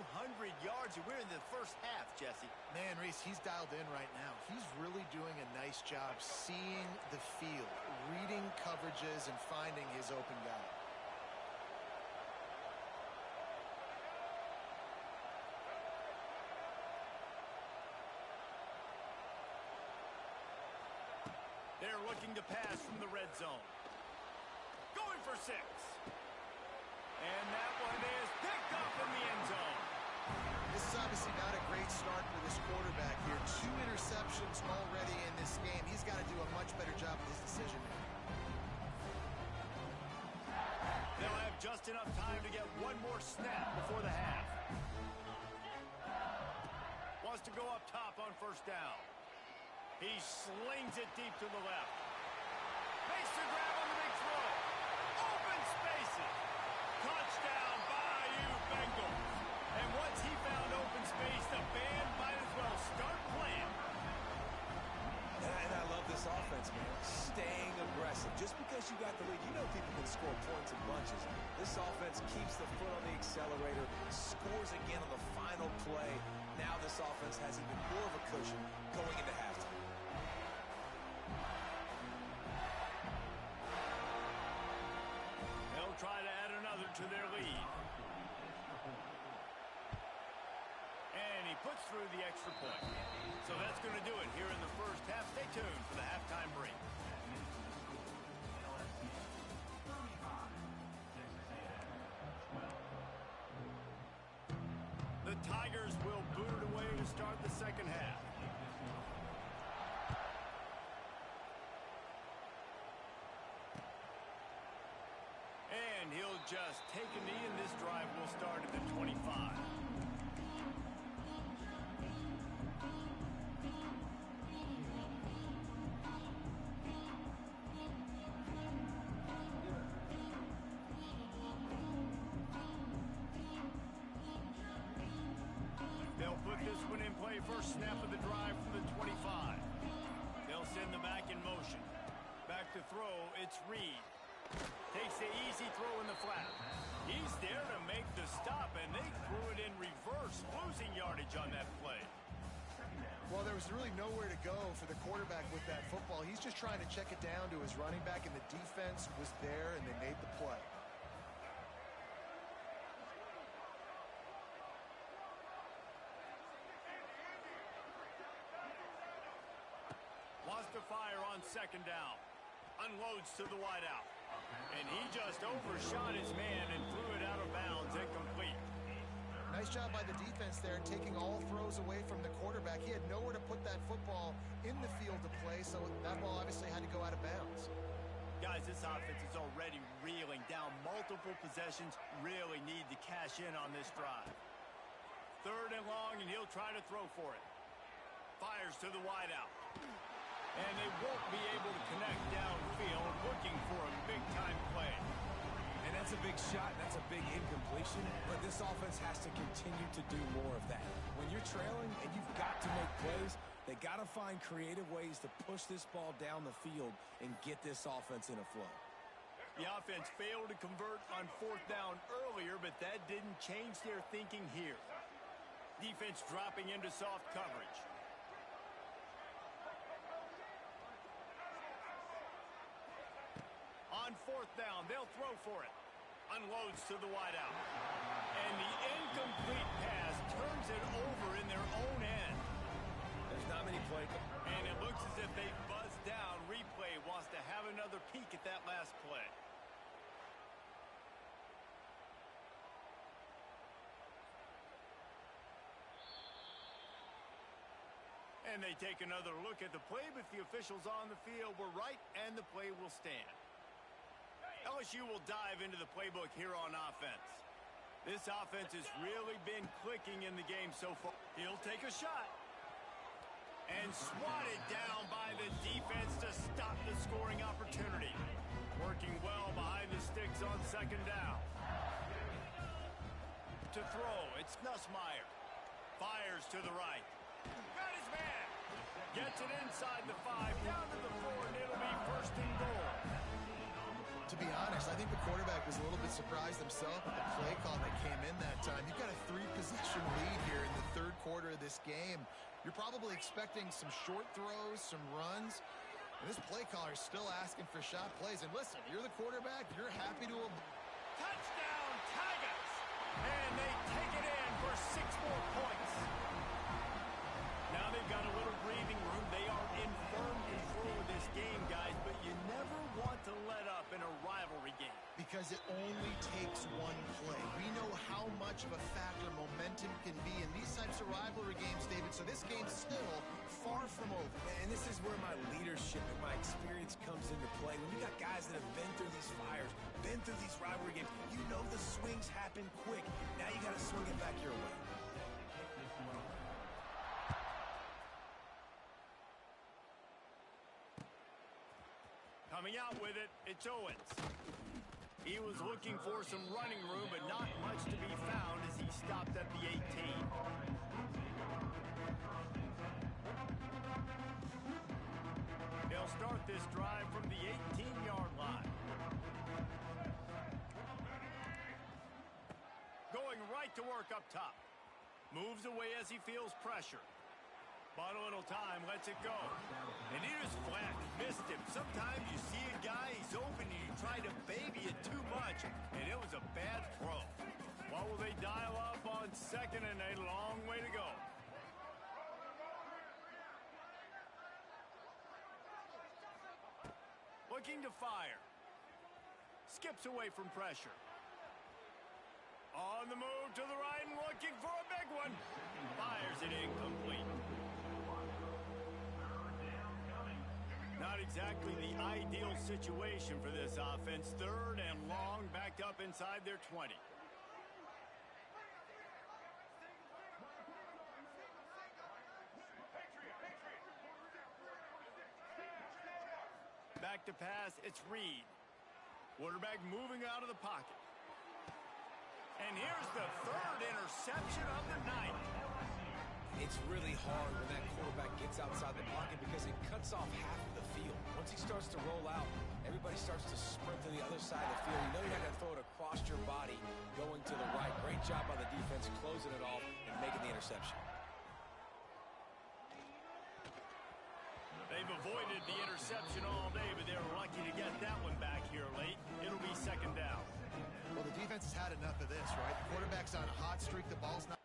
yards, and we're in the first half, Jesse. Man, Reese, he's dialed in right now. He's really doing a nice job seeing the field, reading coverages, and finding his open guy. They're looking to pass from the red zone. Going for 6. And that one is picked up in the end zone. This is obviously not a great start for this quarterback here. 2 interceptions already in this game. He's got to do a much better job with his decision making. They'll have just enough time to get one more snap before the half. Wants to go up top on first down. He slings it deep to the left. Makes the grab on the big throw. Open spaces. Touchdown, Bayou Bengals. And once he found open space, the band might as well start playing. And I love this offense, man. Staying aggressive. Just because you got the lead, you know people can score points in bunches. This offense keeps the foot on the accelerator, scores again on the final play. Now this offense has even more of a cushion going into halftime. They'll try to add another to their lead. And he puts through the extra point. So that's going to do it here in the first half. Stay tuned for the halftime break. The Tigers will boot it away to start the second half. And he'll just take a knee, and this drive will start at the 25. They'll put this one in play. First snap of the drive from the 25. They'll send the back in motion. Back to throw, it's Reed. Takes the easy throw in the flat. He's there to make the stop, and they threw it in reverse, losing yardage on that play. Well, there was really nowhere to go for the quarterback with that football. He's just trying to check it down to his running back, and the defense was there, and they made the play. Wants to fire on second down. Unloads to the wideout. And he just overshot his man and threw it out of bounds, incomplete. Nice job by the defense there, taking all throws away from the quarterback. He had nowhere to put that football in the field to play, so that ball obviously had to go out of bounds. Guys, this offense is already reeling down multiple possessions. Really need to cash in on this drive. 3rd and long, and he'll try to throw for it. Fires to the wideout. And they won't be able to connect downfield, looking for a big-time play. And that's a big shot, and that's a big incompletion, but this offense has to continue to do more of that. When you're trailing and you've got to make plays, they got to find creative ways to push this ball down the field and get this offense in a flow. The offense failed to convert on 4th down earlier, but that didn't change their thinking here. Defense dropping into soft coverage. On 4th down, they'll throw for it. Unloads to the wideout. And the incomplete pass turns it over in their own end. There's not many plays. And it looks as if they buzzed down. Replay wants to have another peek at that last play. And they take another look at the play, but the officials on the field were right, and the play will stand. LSU will dive into the playbook here on offense. This offense has really been clicking in the game so far. He'll take a shot. And swatted down by the defense to stop the scoring opportunity. Working well behind the sticks on 2nd down. To throw, it's Nussmeier. Fires to the right. Got his man. Gets it inside the 5, down to the 4, and it'll be 1st and goal. To be honest, context, I think the quarterback was a little bit surprised himself at the play call that came in that time. You've got a 3-possession lead here in the third quarter of this game. You're probably expecting some short throws, some runs. And this play caller is still asking for shot plays. And listen, you're the quarterback. You're happy to... Touchdown, Tigers! And they take it in for 6 more points. Now they've got a little breathing room. They are in firm control of this game, guys, but you never want to let up in a rivalry game. Because it only takes one play. We know how much of a factor momentum can be in these types of rivalry games, David, so this game's still far from over. And this is where my leadership and my experience comes into play. When you got guys that have been through these fires, been through these rivalry games, you know the swings happen quick. Now you got to swing it back your way. Coming out with it, it's Owens. He was looking for some running room, but not much to be found as he stopped at the 18. They'll start this drive from the 18-yard line. Going right to work up top. Moves away as he feels pressure. Bought a little time, lets it go. And here's Flack, missed him. Sometimes you see a guy, he's open, and you try to baby it too much, and it was a bad throw. What will they dial up on second and a long way to go? Looking to fire. Skips away from pressure. On the move to the right and looking for a big one. Fires it incomplete. Not exactly the ideal situation for this offense. Third and long, backed up inside their 20. Back to pass, it's Reed. Quarterback moving out of the pocket. And here's the third interception of the night. It's really hard when that quarterback gets outside the pocket because it cuts off half of the field. Once he starts to roll out, everybody starts to sprint to the other side of the field. You know you're not going to throw it across your body going to the right. Great job by the defense closing it off and making the interception. They've avoided the interception all day, but they were lucky to get that one back here late. It'll be second down. Well, the defense has had enough of this, right? The quarterback's on a hot streak. The ball's not...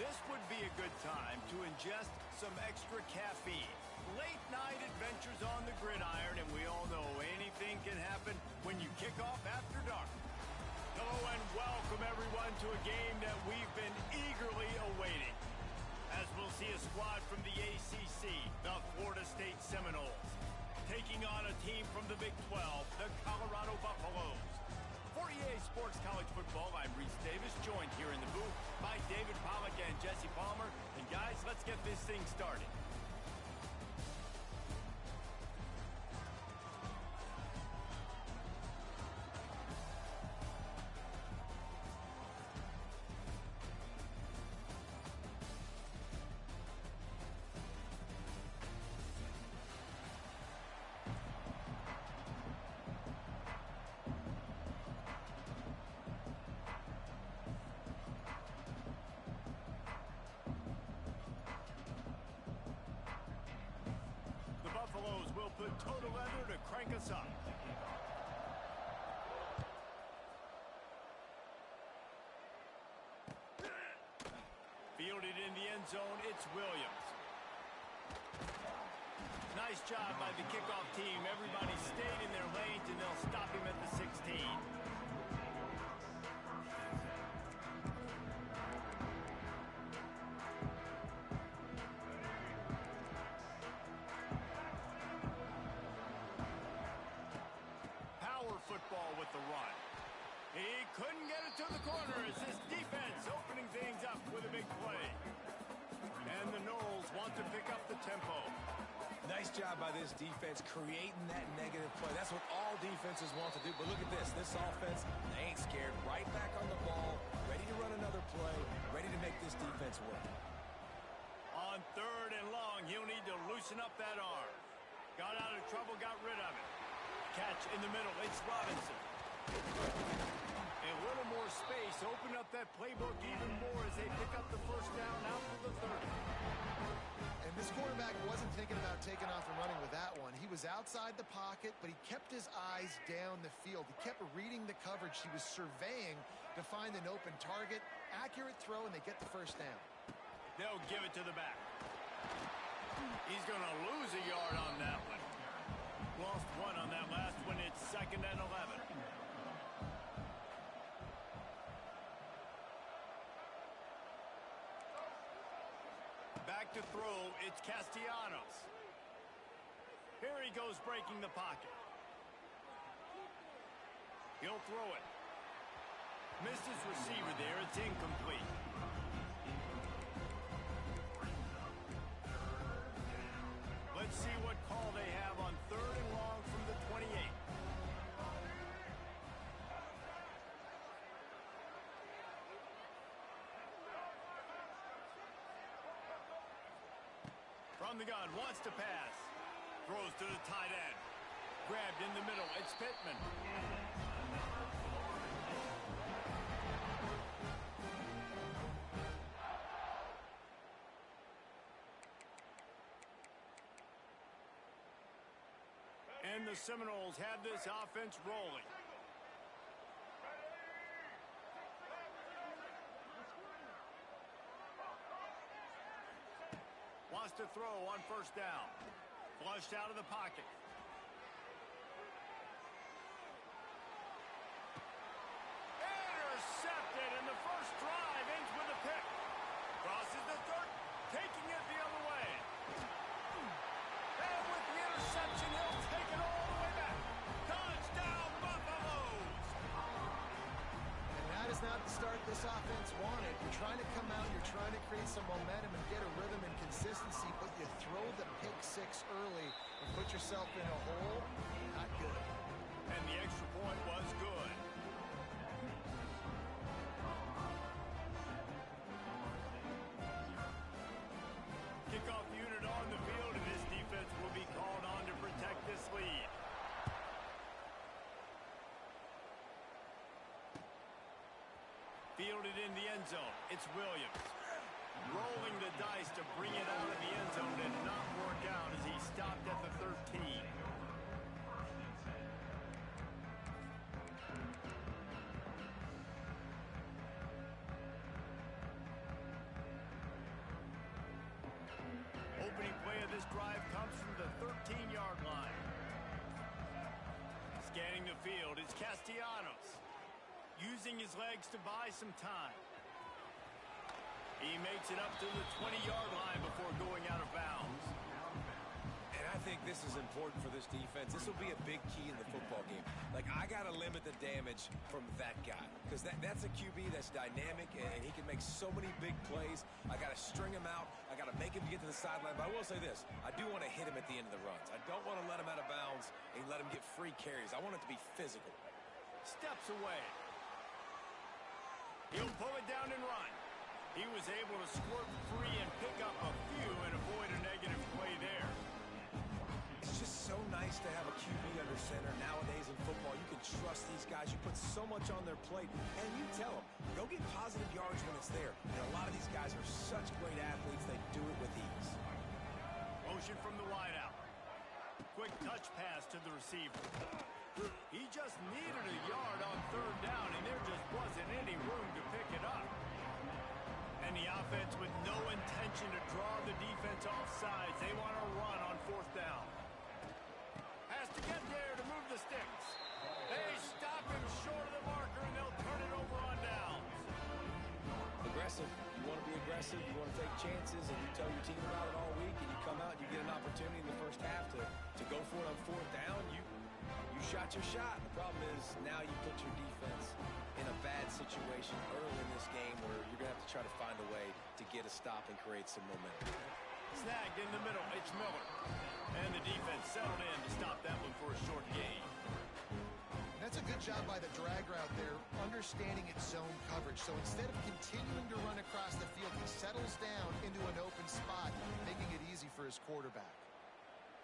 This would be a good time to ingest some extra caffeine. Late night adventures on the gridiron, and we all know anything can happen when you kick off after dark. Hello and welcome everyone to a game that we've been eagerly awaiting, as we'll see a squad from the ACC, the Florida State Seminoles, taking on a team from the Big 12, the Colorado Buffaloes. For EA Sports College Football, I'm Reese Davis, joined here in the booth by David Pollack and Jesse Palmer. And guys, let's get this thing started. Buffaloes will put total leather to crank us up. Fielded in the end zone, it's Williams. Nice job by the kickoff team. Everybody stayed in their lanes, and they'll stop him at the 16. Football with the run. He couldn't get it to the corner as this defense opening things up with a big play. And the Noles want to pick up the tempo. Nice job by this defense creating that negative play. That's what all defenses want to do. But look at this. This offense, they ain't scared. Right back on the ball, ready to run another play, ready to make this defense work. On 3rd and long, he'll need to loosen up that arm. Got out of trouble, got rid of it. Catch in the middle, it's Robinson. A little more space, open up that playbook even more as they pick up the first down out to the 30. And this quarterback wasn't thinking about taking off and running with that one. He was outside the pocket, but he kept his eyes down the field. He kept reading the coverage. He was surveying to find an open target. Accurate throw, and they get the first down. They'll give it to the back. He's going to lose a yard on that one. Lost one on that last one. It's 2nd and 11. Back to throw. It's Castellanos. Here he goes breaking the pocket. He'll throw it. Missed his receiver there. It's incomplete. Let's see what call they have on 3rd and long from the 28. From the gun, wants to pass. Throws to the tight end. Grabbed in the middle, it's Pittman. And the Seminoles have this offense rolling. Wants to throw on 1st down. Flushed out of the pocket. Intercepted, and the first drive ends with a pick. Crosses the 30, taking it the other way. And with the interception, he'll take it all the way back. Touchdown, Buffaloes! And that is not the start this offense wanted. You're trying to come out, you're trying to create some momentum and get a rhythm and consistency, but you throw the pick 6 early and put yourself in a hole. Not good. And the extra point was good. Kickoff unit on the field, and this defense will be called on to protect this lead. Fielded in the end zone, it's Williams. Rolling the dice to bring it out of the end zone and not work out as he stopped at the 13. 13-yard line. Scanning the field is Castellanos, using his legs to buy some time. He makes it up to the 20-yard line before going out of bounds. And I think this is important for this defense. This will be a big key in the football game. Like, I got to limit the damage from that guy because that's a QB that's dynamic, and he can make so many big plays. I got to string him out. I got to make him get to the sideline. But I will say this. I do want to hit him at the end of the runs. I don't want to let him out of bounds and let him get free carries. I want it to be physical. Steps away. He'll pull it down and run. He was able to squirt free and pick up a few and avoid a negative play there. It's just so nice to have a QB under center. Nowadays in football, you can trust these guys. You put so much on their plate, and you tell them, go get positive yards when it's there. And a lot of these guys are such great athletes, they do it with ease. Motion from the wideout. Quick touch pass to the receiver. He just needed a yard on third down, and there just wasn't any room to pick it up. And the offense with no intention to draw the defense off sides. They want to run on fourth down. Has to get there to move the sticks. They stop him short of the marker, and they'll turn it over on downs. Aggressive. You want to be aggressive. You want to take chances, and you tell your team about it all week, and you come out and you get an opportunity in the first half to go for it on fourth down. You shot your shot. The problem is now you put your defense in a bad situation early in this game where you're going to have to try to find a way to get a stop and create some momentum. Snagged in the middle. It's Miller. And the defense settled in to stop that one for a short gain. That's a good job by the drag route there, understanding its zone coverage. So instead of continuing to run across the field, he settles down into an open spot, making it easy for his quarterback.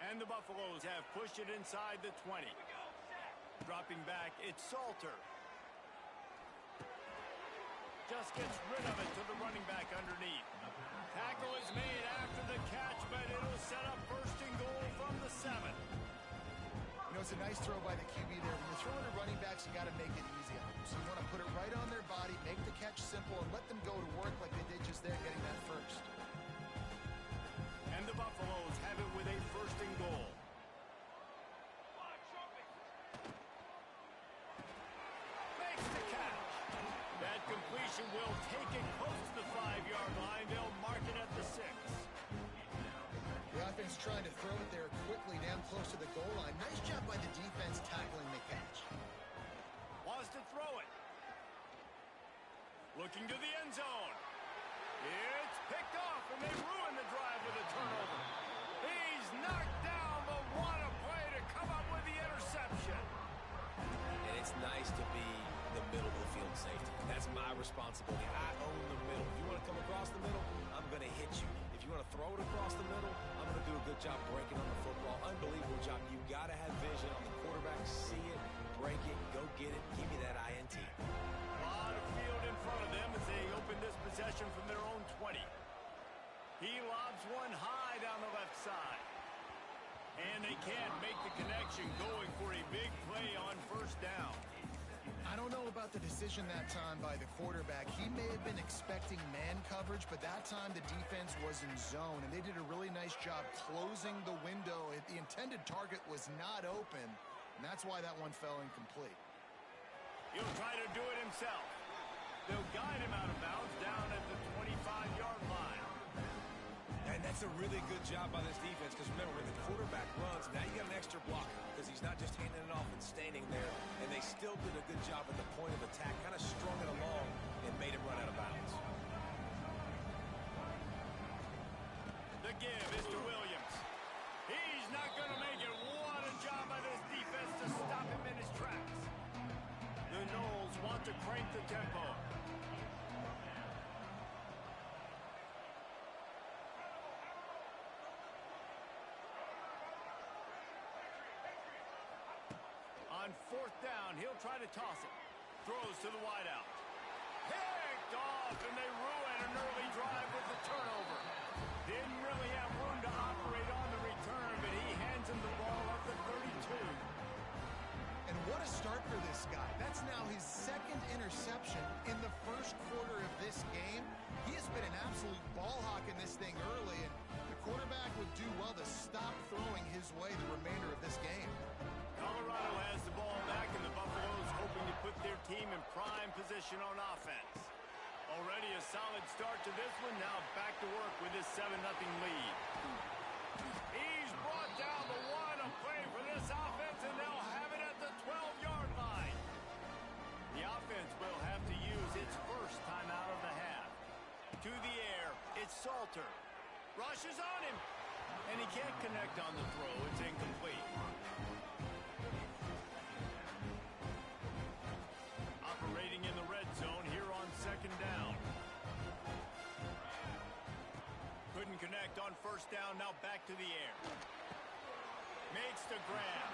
And the Buffaloes have pushed it inside the 20. Dropping back, it's Salter. Just gets rid of it to the running back underneath. Tackle is made after the catch, but it'll set up first and goal from the 7. You know, it's a nice throw by the QB there. When you're throwing to running backs, you got to make it easy on them. So you want to put it right on their body, make the catch simple, and let them go to work like they did just there, getting that first. And the Buffaloes have it with a first and goal. Makes the catch. That completion will take it close to the 5-yard line. They'll mark it at the 6. The offense trying to throw it there quickly down close to the goal line. Nice job by the defense tackling the catch. Wants to throw it. Looking to the end zone. It's picked off, and they ruin the drive with a turnover. He's knocked down, but what a play to come up with the interception. And it's nice to be the middle of the field safety. That's my responsibility. I own the middle. If you want to come across the middle, I'm going to hit you. If you want to throw it across the middle, I'm going to do a good job breaking on the football. Unbelievable job. You got to have vision on the quarterback. See it, break it, go get it, give me that INT. A lot of field in front of them as they open this possession from their own 20. He lobs one high down the left side. And they can't make the connection, going for a big play on first down. I don't know about the decision that time by the quarterback. He may have been expecting man coverage, but that time the defense was in zone, and they did a really nice job closing the window. The intended target was not open, and that's why that one fell incomplete. He'll try to do it himself. They'll guide him out of bounds down at the 25-yard line. And that's a really good job by this defense because, remember, when the quarterback runs, now you got an extra blocker because he's not just handing it off and standing there. And they still did a good job at the point of attack, kind of strung it along and made him run out of bounds. The give is to Williams. He's not going to make it. What a job by this defense to stop him in his tracks. The Noles want to crank the tempo. On fourth down, he'll try to toss it. Throws to the wideout. Picked off, and they ruin an early drive with the turnover. Didn't really have room to operate on the return, but he hands him the ball at the 32. And what a start for this guy. That's now his second interception in the first quarter of this game. He has been an absolute ball hawk in this thing early, and the quarterback would do well to stop throwing his position on offense. Already a solid start to this one. Now back to work with his 7-0 lead. He's brought down the one. A play for this offense, and they'll have it at the 12-yard line. The offense will have to use its first timeout of the half. To the air, it's Salter. Rushes on him, and he can't connect on the throw. It's incomplete. Operating in the red zone here on 2nd down. Couldn't connect on 1st down. Now back to the air. Makes the grab.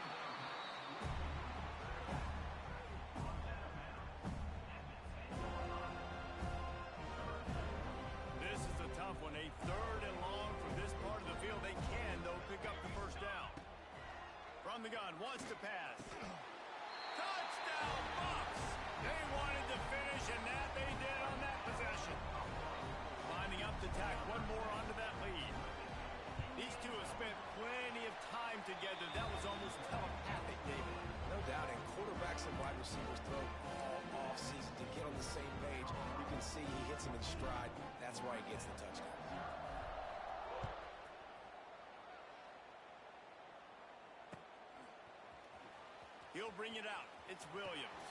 This is a tough one. A 3rd and long from this part of the field. They can, though, pick up the 1st down. From the gun, wants to pass. Touchdown, Bucks! They wanted to finish, and that they did on that possession. Lining up to tack one more onto that lead. These two have spent plenty of time together. That was almost telepathic, David. No doubt, and quarterbacks and wide receivers throw all off-season to get on the same page. You can see he hits them in stride. That's why he gets the touchdown. He'll bring it out. It's Williams.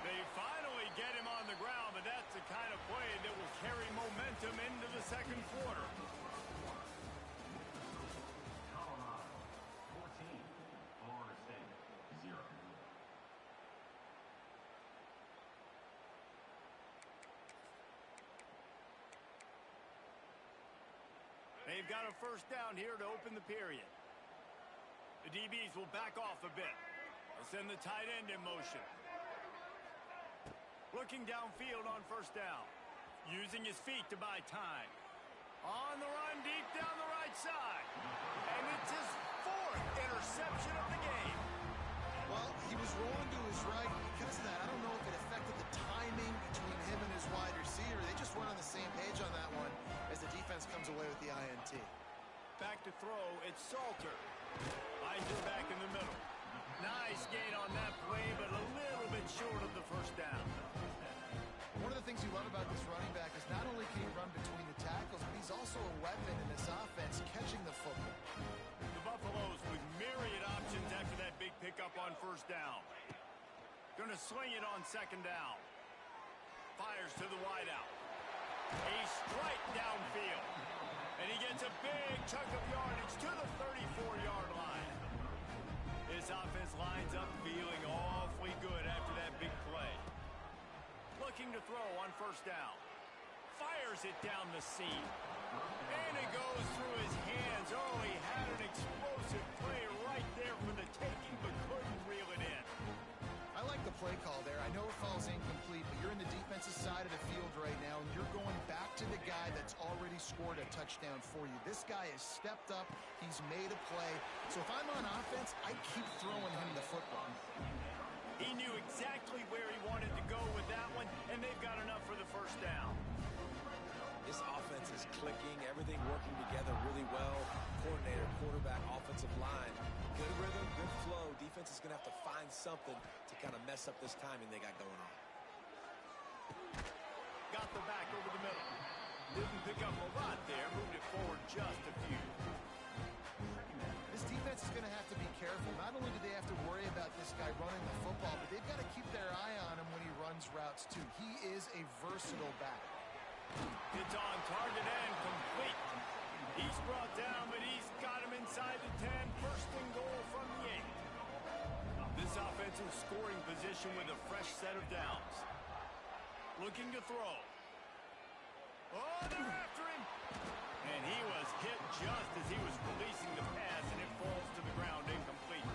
They finally get him on the ground, but that's the kind of play that will carry momentum into the 2nd quarter. Colorado, 14. Florida State, 0. They've got a 1st down here to open the period. The DBs will back off a bit. They'll send the tight end in motion. Looking downfield on 1st down. Using his feet to buy time. On the run deep down the right side. And it's his 4th interception of the game. Well, he was rolling to his right. Because of that, I don't know if it affected the timing between him and his wide receiver. They just weren't on the same page on that one as the defense comes away with the INT. Back to throw, it's Salter. Finds him back in the middle. Nice gain on that play, but a little bit short of the 1st down. One of the things you love about this running back is not only can he run between the tackles, but he's also a weapon in this offense catching the football. The Buffaloes with myriad options after that big pickup on 1st down. Going to sling it on 2nd down. Fires to the wideout. A strike downfield. And he gets a big chunk of yardage to the 34-yard line. This offense lines up feeling awfully good after that big play. Looking to throw on 1st down. Fires it down the seam. And it goes through his hands. Oh, he had an explosive play right there for the taking, but couldn't reel it in. I like the play call there. I know it falls incomplete, but you're in the defensive side of the field right now, and you're going back to the guy that's already scored a touchdown for you. This guy has stepped up. He's made a play. So if I'm on offense, I keep throwing him the football. He knew exactly where he wanted to go with that one, and they've got enough for the 1st down. This offense is clicking, everything working together really well. Coordinator, quarterback, offensive line. Good rhythm, good flow. Defense is going to have to find something to kind of mess up this timing they got going on. Got the back over the middle. Didn't pick up a lot there. Moved it forward just a few. This defense is going to have to be careful. Not only do they have to worry about this guy running the football, but they've got to keep their eye on him when he runs routes too. He is a versatile back. It's on target and complete. He's brought down, but he's got him inside the 10. 1st and goal from the 8. This offensive scoring position with a fresh set of downs. Looking to throw. Oh, they're after him. And he was hit just as he was releasing the pass, and it falls to the ground incomplete.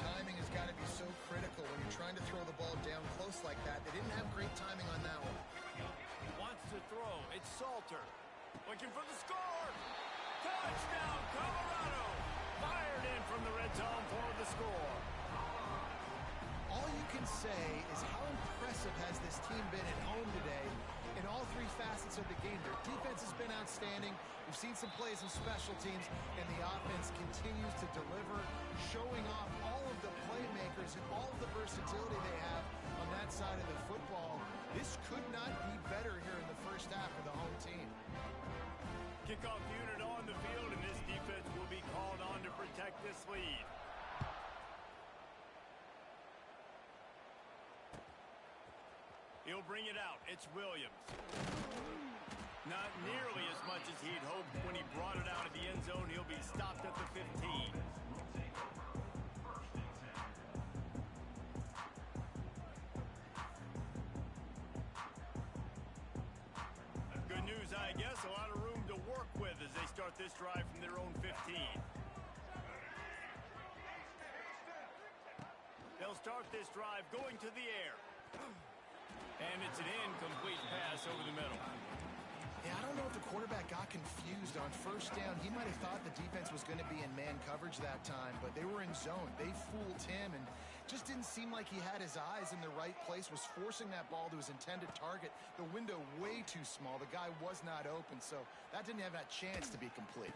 Timing has got to be so critical when you're trying to throw the ball down close like that. They didn't have great timing on that one. Wants to throw. It's Salter. Looking for the score. Touchdown, Colorado. Fired in from the red zone for the score. All you can say is how impressive has this team been at home today in all 3 facets of the game. Their defense has been outstanding. We've seen some plays in special teams, and the offense continues to deliver, showing off all of the playmakers and all of the versatility they have on that side of the football. This could not be better here in the first half for the home team. Kickoff unit on the field, and this defense will be called on to protect this lead. He'll bring it out. It's Williams. Not nearly as much as he'd hoped when he brought it out of the end zone. He'll be stopped at the 15. Good news, I guess. A lot of room to work with as they start this drive from their own 15. They'll start this drive going to the air. And it's an incomplete pass over the middle. Yeah, I don't know if the quarterback got confused on first down. He might have thought the defense was going to be in man coverage that time, but they were in zone. They fooled him and just didn't seem like he had his eyes in the right place, was forcing that ball to his intended target. The window way too small. The guy was not open, so that didn't have that chance to be complete.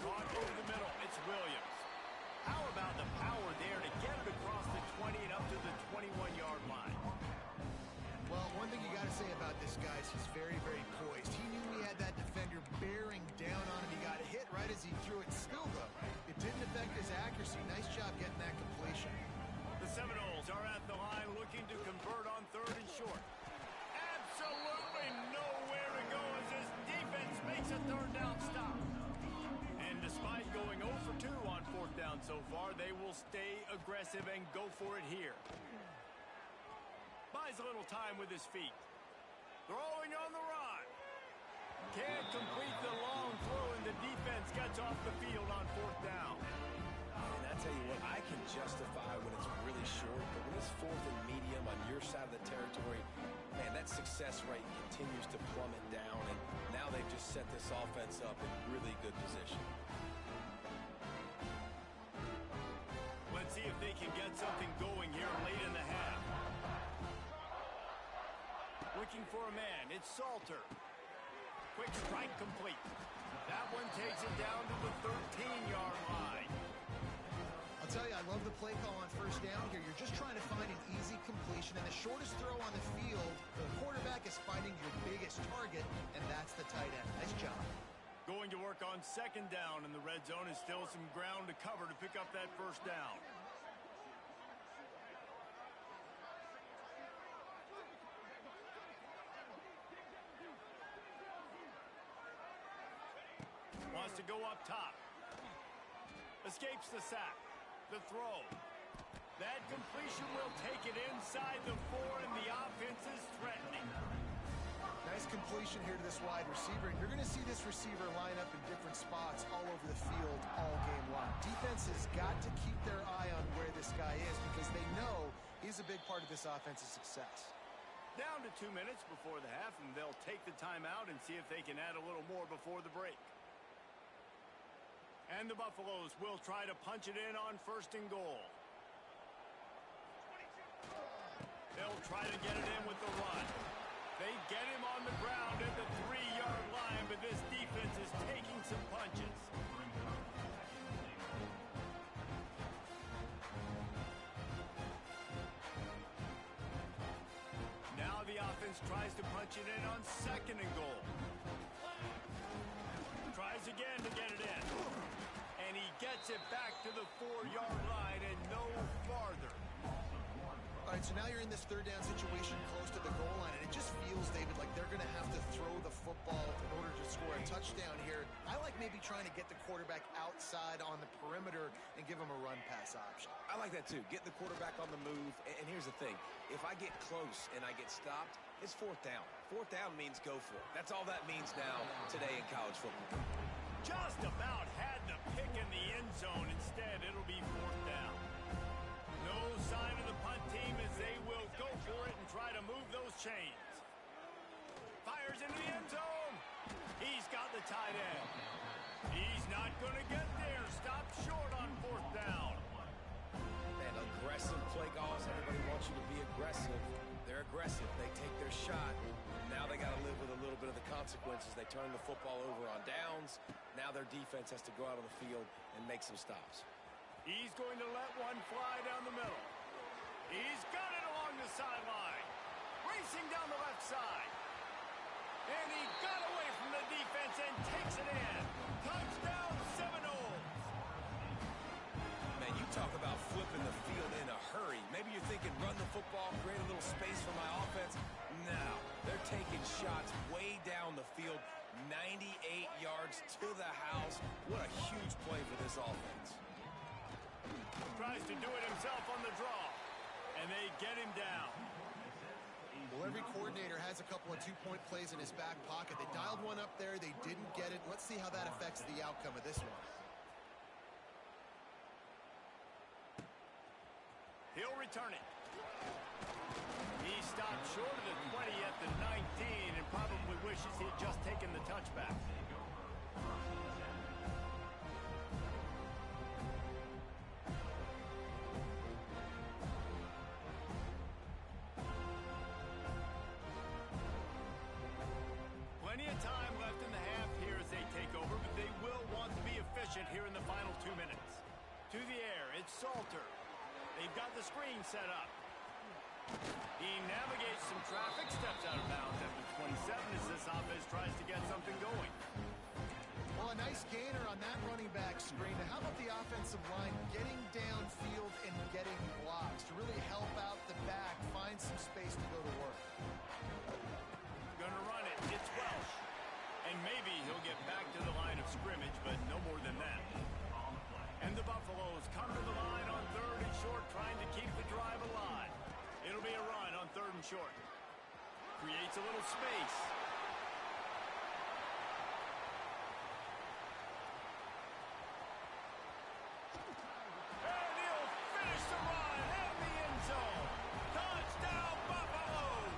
Caught over the middle. It's Williams. How about the power there to get it across the 20 and up to the 21-yard line? Well, one thing you got to say about this guy is he's very, very poised. He knew he had that defender bearing down on him. He got hit right as he threw it. Still, though, it didn't affect his accuracy. Nice job getting that completion. The Seminoles are at the line looking to convert on 3rd and short. Absolutely nowhere to go as this defense makes a 3rd down stop. And despite going 0 for 2 on 4th down so far, they will stay aggressive and go for it here. Buys a little time with his feet. Throwing on the run. Can't complete the long throw, and the defense gets off the field on 4th down. And I tell you what, I can justify when it's really short, but when it's 4th and medium on your side of the territory, man, that success rate continues to plummet down, and now they've just set this offense up in really good position. Let's see if they can get something going here late in the half. Looking for a man. It's Salter. Quick strike complete. That one takes it down to the 13-yard line. I'll tell you, I love the play call on 1st down here. You're just trying to find an easy completion, and the shortest throw on the field, the quarterback is finding your biggest target, and that's the tight end. Nice job. Going to work on 2nd down, and the red zone is still some ground to cover to pick up that 1st down. Wants to go up top. Escapes the sack. The throw. That completion will take it inside the 4, and the offense is threatening. Nice completion here to this wide receiver. And you're going to see this receiver line up in different spots all over the field all game long. Defense has got to keep their eye on where this guy is because they know he's a big part of this offense's success. Down to 2 minutes before the half, and they'll take the timeout and see if they can add a little more before the break. And the Buffaloes will try to punch it in on 1st and goal. They'll try to get it in with the run. They get him on the ground at the 3-yard line, but this defense is taking some punches. Now the offense tries to punch it in on 2nd and goal. Tries again to get it in. And he gets it back to the 4-yard line and no farther. All right, so now you're in this 3rd down situation close to the goal line, and it just feels, David, like they're going to have to throw the football in order to score a touchdown here. I like maybe trying to get the quarterback outside on the perimeter and give him a run-pass option. I like that, too. Get the quarterback on the move. And here's the thing. If I get close and I get stopped, it's 4th down. 4th down means go for it. That's all that means now today in college football. Just about had the pick in the end zone. Instead, it'll be 4th down. No sign of the punt team as they will go for it and try to move those chains. Fires into the end zone. He's got the tight end. He's not going to get there. Stopped short on 4th down. Man, aggressive play calls. Everybody wants you to be aggressive. They're aggressive. They take their shot. Now they got to live with a little bit of the consequences. They turn the football over on downs. Now their defense has to go out on the field and make some stops. He's going to let one fly down the middle. He's got it along the the sideline. Racing down the left side. And he got away from the defense and takes it in. Touchdown, Seminoles. Man, you talk about flipping the field in a hurry. Maybe you're thinking run the football, create a little space for my offense. No, they're taking shots way down the field, 98 yards to the house. What a huge play for this offense. Tries to do it himself on the draw, and they get him down. Well, every coordinator has a couple of two-point plays in his back pocket. They dialed one up there. They didn't get it. Let's see how that affects the outcome of this one. He'll return it. He stopped short of the 20 at the 19 and probably wishes he had just taken the touchback. Plenty of time left in the half here as they take over, but they will want to be efficient here in the final 2 minutes. To the air, it's Salter. They've got the screen set up. He navigates some traffic, steps out of bounds at the 27 as this offense tries to get something going. Well, a nice gainer on that running back screen. Now, how about the offensive line getting downfield and getting blocks to really help out the back, find some space to go to work? Gonna run it. It's Welsh. And maybe he'll get back to the line of scrimmage, but no more than that. And the Buffaloes come to the line on 3rd and short, trying to keep the drive alive. It'll be a run on 3rd and short. Creates a little space. And he'll finish the run in the end zone. Touchdown, Buffaloes!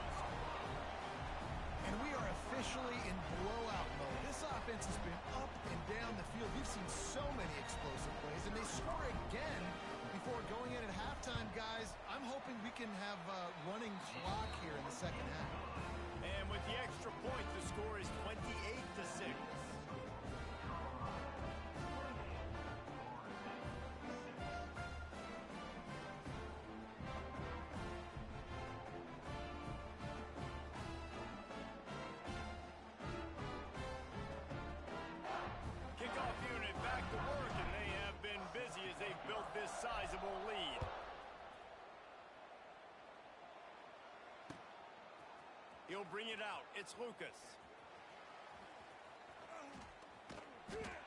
And we are officially in blowout mode. This offense has been up and down the field. We've seen so many explosive plays, and they score again before going in at halftime, guys. I'm hoping we can have a running clock here in the second half. And with the extra point, the score is 28-6. Kickoff unit back to work, and they have been busy as they've built this sizable lead. He'll bring it out. It's Lucas.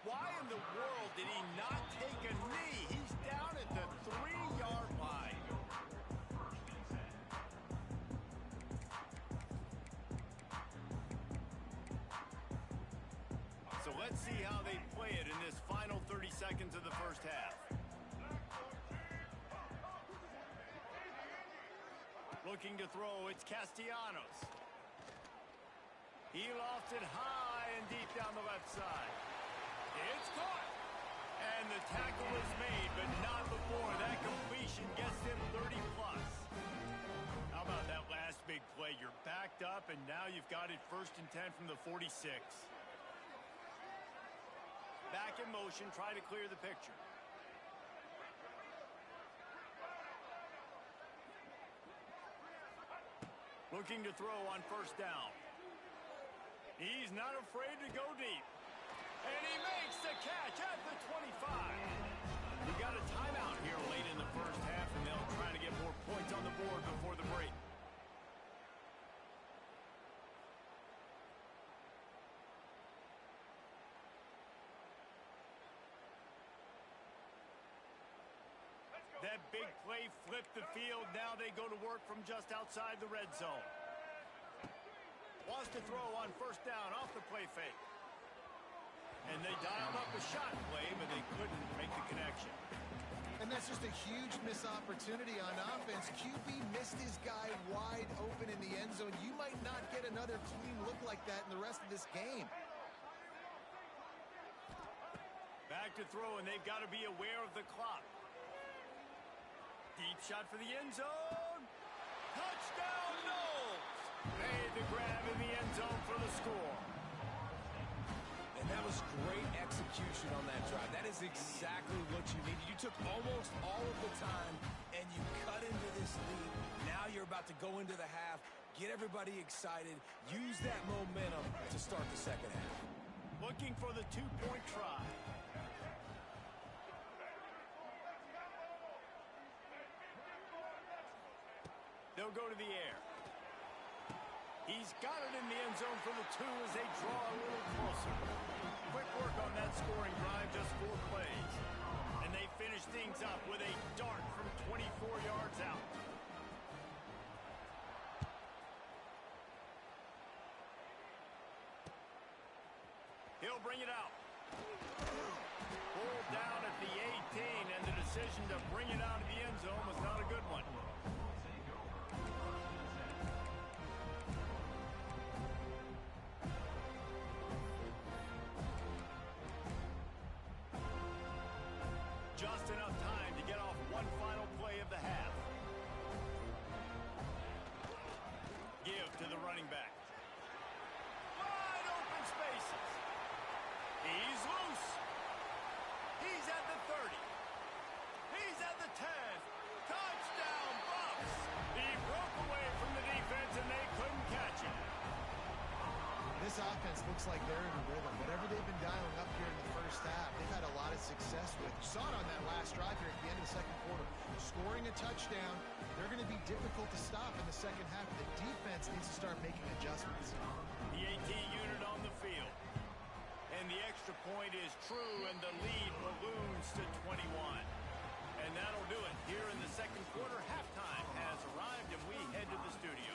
Why in the world did he not take a knee? He's down at the 3-yard line. So let's see how they play it in this final 30 seconds of the first half. Looking to throw, it's Castellanos. He lofts it high and deep down the left side. It's caught. And the tackle is made, but not before that completion gets him 30-plus. How about that last big play? You're backed up, and now you've got it 1st and 10 from the 46. Back in motion, try to clear the picture. Looking to throw on 1st down. He's not afraid to go deep. And he makes the catch at the 25. We got a timeout here late in the first half, and they'll try to get more points on the board before the break. That big play flipped the field. Now they go to work from just outside the red zone. Wants to throw on 1st down off the play fake. And they dialed up a shot play, but they couldn't make the connection. And that's just a huge missed opportunity on offense. QB missed his guy wide open in the end zone. You might not get another clean look like that in the rest of this game. Back to throw, and they've got to be aware of the clock. Deep shot for the end zone. Touchdown, Knowles! Made the grab in the end zone for the score. And that was just great execution on that drive. That is exactly what you needed. You took almost all of the time, and you cut into this lead. Now you're about to go into the half, get everybody excited, use that momentum to start the second half. Looking for the two-point try. They'll go to the air. He's got it in the end zone for the two as they draw a little closer. Quick work on that scoring drive, just 4 plays. And they finish things up with a dart from 24 yards out. He'll bring it out. Pulled down at the 18, and the decision to bring it out of the end zone was not a good one. Just enough time to get off one final play of the half. Give to the running back. Wide open spaces. He's loose. He's at the 30. He's at the 10. Touchdown, Bucks. He broke away from the defense, and they couldn't catch him. This offense looks like they're in a rhythm. Whatever they've been dialing up here in the first half, they've had a lot of success with. You saw it on that last drive here at the end of the second quarter. Scoring a touchdown, they're going to be difficult to stop in the second half. The defense needs to start making adjustments. The AT unit on the field. And the extra point is true, and the lead balloons to 21. And that'll do it. Here in the second quarter, halftime has arrived, and we head to the studio.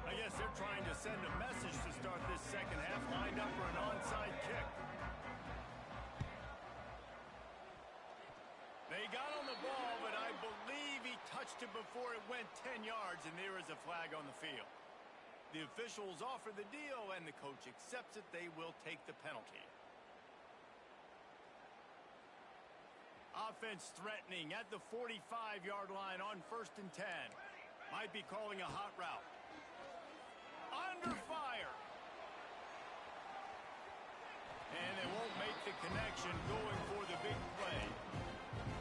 I guess they're trying to send a message to start this second half, lined up for an onside kick. They got on the ball, but I believe he touched it before it went 10 yards, and there is a flag on the field. The officials offer the deal, and the coach accepts it. They will take the penalty. Offense threatening at the 45-yard line on 1st and 10. Might be calling a hot route. Under fire. And they won't make the connection, going for the big play.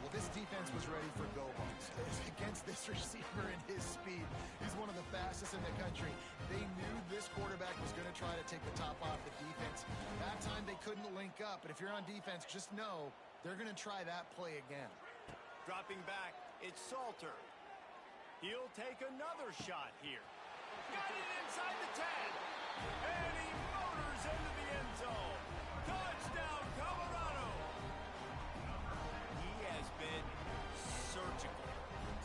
Well, this defense was ready for go balls. Against this receiver and his speed, he's one of the fastest in the country. They knew this quarterback was going to try to take the top off the defense. That time they couldn't link up, but if you're on defense, just know they're going to try that play again. Dropping back, it's Salter. He'll take another shot here. Got it inside the 10. And he motors into the end zone. Touchdown, Colorado. He has been surgical.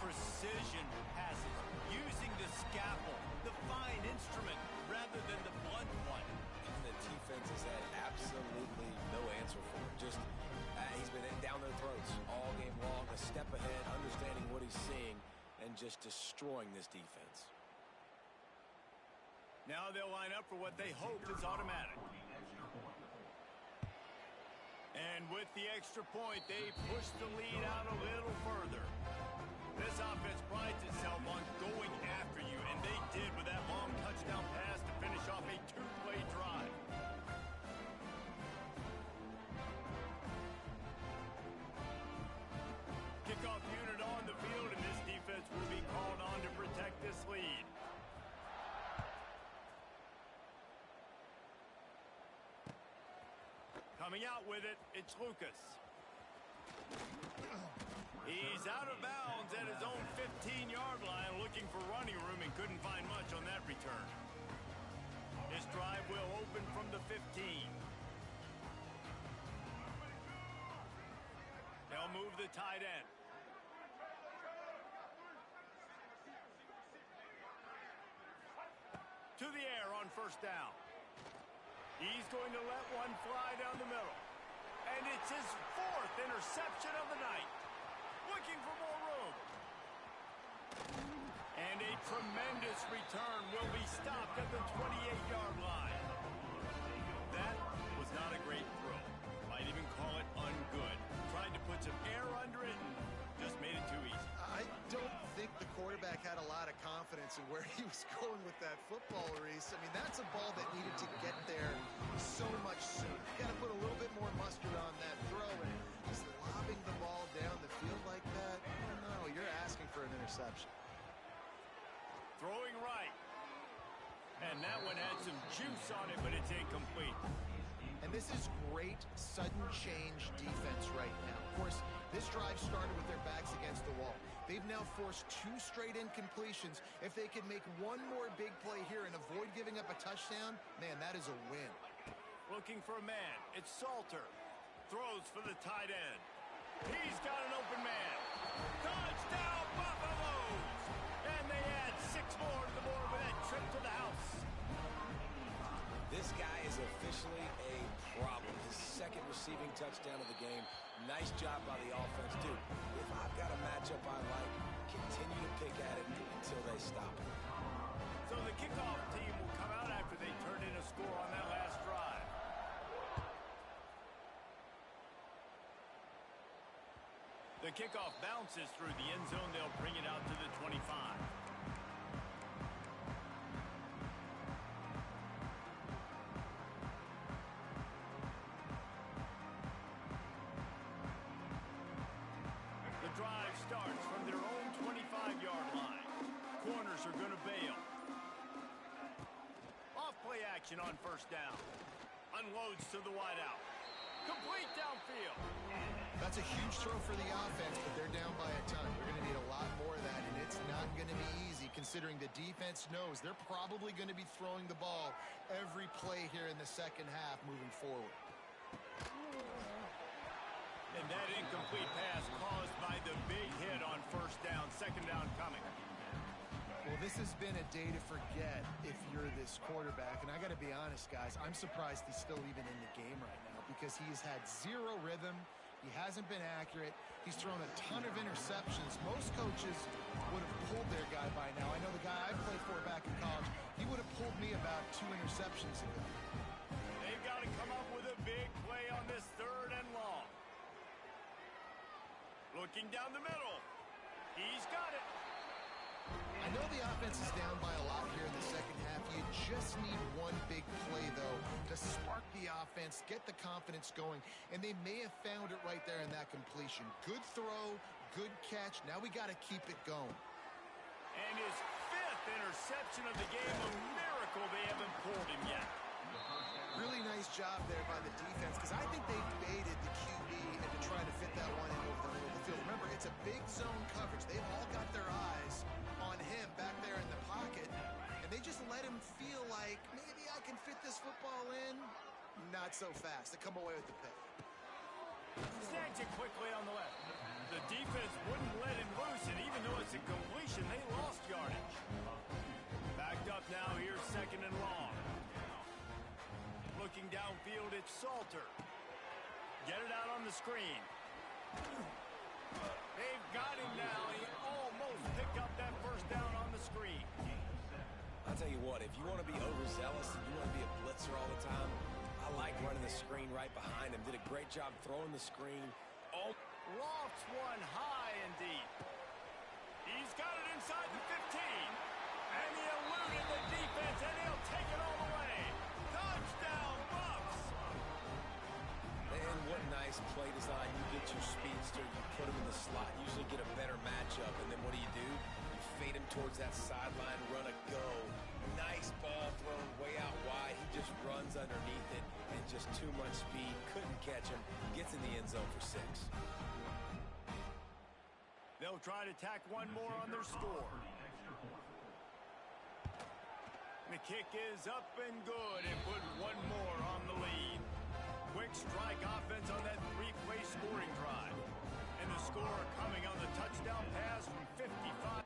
Precision passes. Using the scalpel, the fine instrument, rather than the blunt one. And the defense has had absolutely no answer for him. Just, he's been down their throats all game long. A step ahead, understanding what he's seeing, and just destroying this defense. Now they'll line up for what they hope is automatic. And with the extra point, they push the lead out a little further. This offense prides itself on going after you, and they did with that long touchdown pass to finish off a 2-play drive. Kickoff unit on the field, and this defense will be called on to protect this lead. Coming out with it, it's Lucas. He's out of bounds at his own 15-yard line, looking for running room, and couldn't find much on that return. This drive will open from the 15. They'll move the tight end. To the air on 1st down. He's going to let one fly down the middle. And it's his 4th interception of the night. Looking for more room. And a tremendous return will be put some air under it and just made it too easy. I don't think the quarterback had a lot of confidence in where he was going with that football, Reese. I mean, that's a ball that needed to get there so much sooner. You got to put a little bit more mustard on that throw, and just lobbing the ball down the field like that, oh no, you're asking for an interception. Throwing right. And that one had some juice on it, but it's incomplete. And this is great sudden change defense right now. Of course, this drive started with their backs against the wall. They've now forced 2 straight incompletions. If they can make one more big play here and avoid giving up a touchdown, man, that is a win. Looking for a man. It's Salter. Throws for the tight end. He's got an open man. Touchdown, Buffaloes! And they add 6 more to the board with that trip to the house. This guy is officially a problem. His second receiving touchdown of the game. Nice job by the offense, dude. If I've got a matchup I like, continue to pick at it until they stop it. So the kickoff team will come out after they turn in a score on that last drive. The kickoff bounces through the end zone. They'll bring it out to the 25. The drive starts from their own 25-yard line. Corners are going to bail. Off-play action on first down. Unloads to the wideout. Complete downfield. That's a huge throw for the offense, but they're down by a ton. They're going to need a lot more of that, and it's not going to be easy considering the defense knows they're probably going to be throwing the ball every play here in the second half moving forward. And that incomplete pass caused by the big hit on first down. Second down coming. Well, this has been a day to forget if you're this quarterback. And I got to be honest, guys, I'm surprised he's still even in the game right now because he's had 0 rhythm. He hasn't been accurate. He's thrown a ton of interceptions. Most coaches would have pulled their guy by now. I know the guy I played for back in college, he would have pulled me about 2 interceptions ago. They've got to come up with a big play on this 3rd and long. Looking down the middle. He's got it. I know the offense is down by a lot here in the second half. You just need one big play, though, to spark the offense, get the confidence going, and they may have found it right there in that completion. Good throw, good catch. Now we got to keep it going. And his 5th interception of the game. A miracle they haven't pulled him yet. Really nice job there by the defense because I think they baited the QB into trying to fit that one in over the middle of the field. Remember, it's a big zone coverage. They've all got their eyes on him back there in the pocket, and they just let him feel like maybe I can fit this football in. Not so fast. They come away with the pick. Snags it quickly on the left. The defense wouldn't let him loose, and even though it's a completion, they lost yardage. Backed up now, here's 2nd and long. Looking downfield, it's Salter. Get it out on the screen. They've got him now. He almost picked up that first down on the screen. I'll tell you what, if you want to be overzealous and you want to be a blitzer all the time, I like running the screen right behind him. Did a great job throwing the screen. Oh, lofts one high and deep. He's got it inside the 15. And he eluded the defense, and he'll take it all the way. Touchdown, Bucks! Man, what nice play design. You get your speedster, you put him in the slot, usually get a better matchup, and then what do? You fade him towards that sideline, run a go. Nice ball thrown way out wide. He just runs underneath it, and just too much speed. Couldn't catch him. Gets in the end zone for 6. They'll try to tack one more on their score. The kick is up and good and put one more on the lead. Quick strike offense on that 3-play scoring drive. And the score coming on the touchdown pass from 55.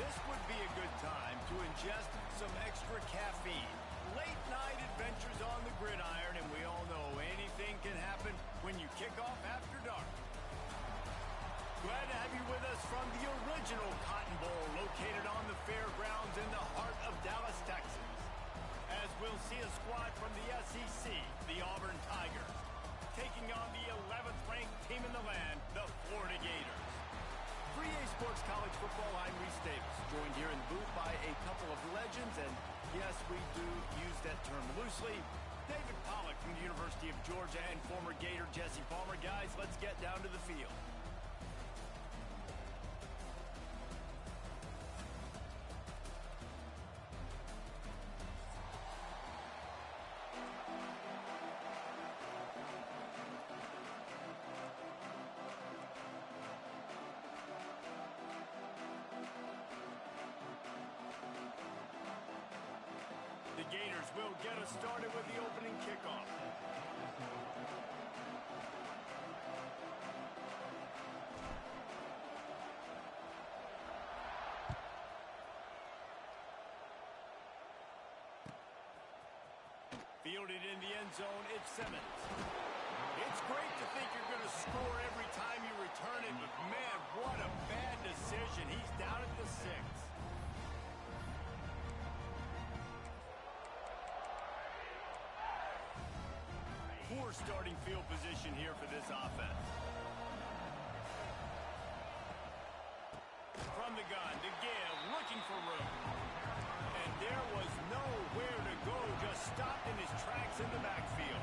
This would be a good time to ingest some extra caffeine. Late night adventures on the gridiron, and we all know anything can happen when you kick off after dark. Glad to have you with us from the original Cotton Bowl located on the fairgrounds in the heart of Dallas, Texas. As we'll see a squad from the SEC, the Auburn Tigers, taking on the 11th ranked team in the land, the Florida Gators. For EA Sports College Football, I'm Reese Davis, joined here in the booth by a couple of legends, and yes, we do use that term loosely. David Pollack from the University of Georgia and former Gator Jesse Palmer. Guys, let's get down to the field. The Gators will get us started with the opening kickoff. Fielded in the end zone, it's Simmons. It's great to think you're going to score every time you return it, but man, what a bad decision. He's down at the 6. Poor starting field position here for this offense. From the gun, to give, looking for room. And there was nowhere to go, just stopped in his tracks in the backfield.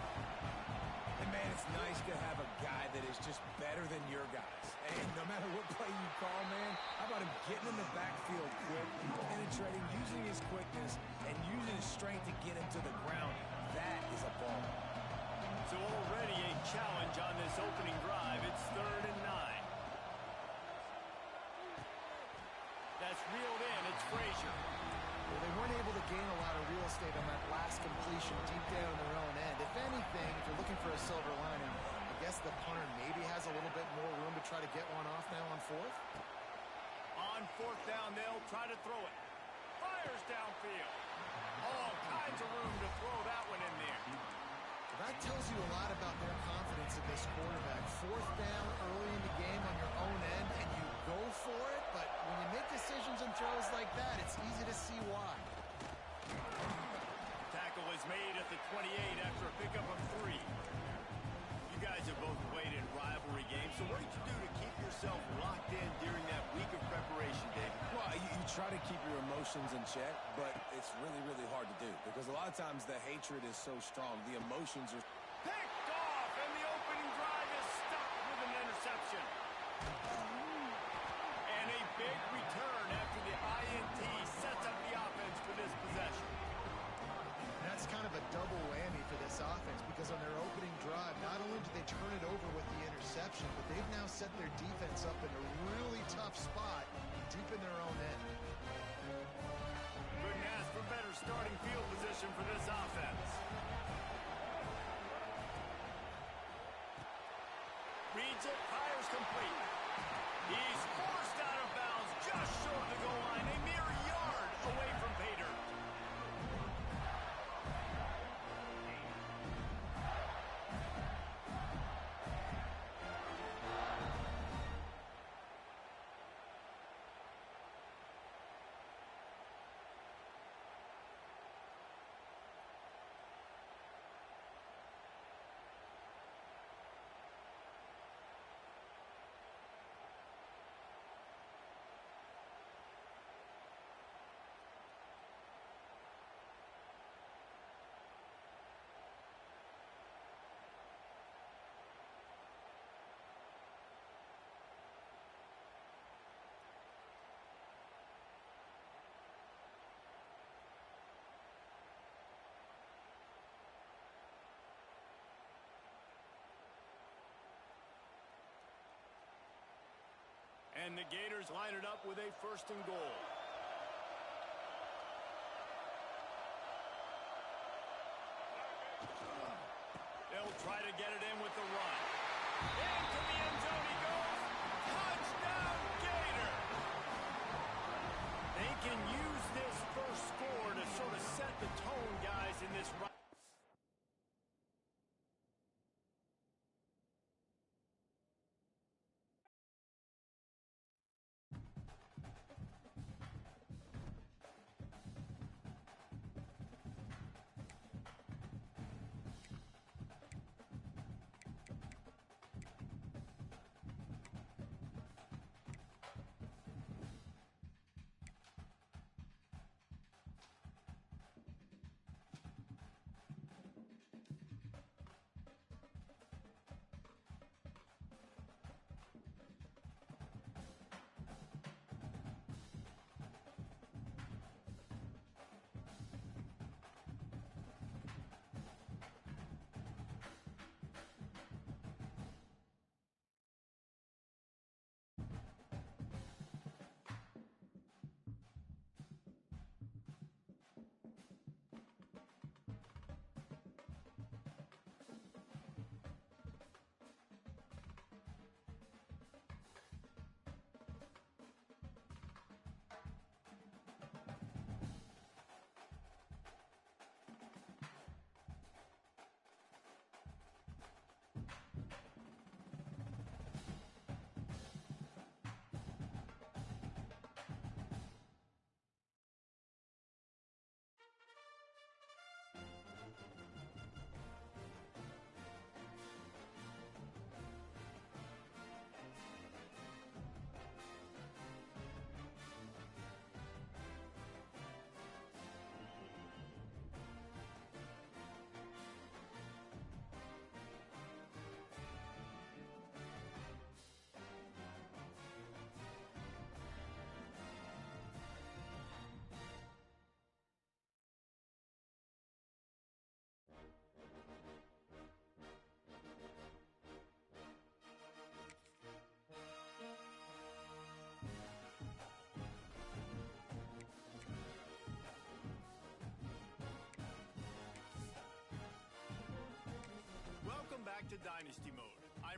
And man, it's nice to have a guy that is just better than your guys. And no matter what play you call, man, how about him getting in the backfield quick, penetrating, using his quickness, and using his strength to get him to the ground. That is a ball. So already a challenge on this opening drive. It's 3rd and 9. That's reeled in. It's Frazier. Well, they weren't able to gain a lot of real estate on that last completion deep down in their own end. If anything, if you're looking for a silver lining, I guess the punter maybe has a little bit more room to try to get one off now on 4th. On 4th down, they'll try to throw it. Fires downfield. All kinds of room to throw that one in there. That tells you a lot about their confidence in this quarterback. 4th down early in the game on your own end, and you go for it, but when you make decisions and throws like that, it's easy to see why. Tackle is made at the 28 after a pickup of 3. You guys have both played in rivalry games, so what did you do to keep yourself locked in during that week of preparation, David? Well, you try to keep your emotions in check, but it's really, really hard to do because a lot of times the hatred is so strong. The emotions are picked off, and the opening drive is stopped with an interception. And a big return after the INT sets up the offense for this possession. That's kind of a double whammy for this offense because on their opening drive, not only did they turn it over with the interception, but they've now set their defense up in a really tough spot deep in their own end. Couldn't ask for better starting field position for this offense. Reads it, fires complete. He's forced out of bounds just short of the goal line, a mere yard away from Pater. And the Gators line it up with a 1st and goal. They'll try to get it in with the run. Into the end zone he goes. Touchdown, Gator!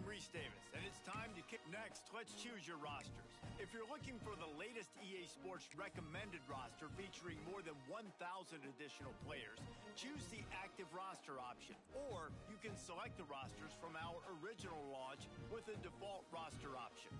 Reese Davis, and it's time to kick. Next, let's choose your rosters. If you're looking for the latest EA Sports recommended roster featuring more than 1,000 additional players, choose the active roster option. Or you can select the rosters from our original launch with a default roster option.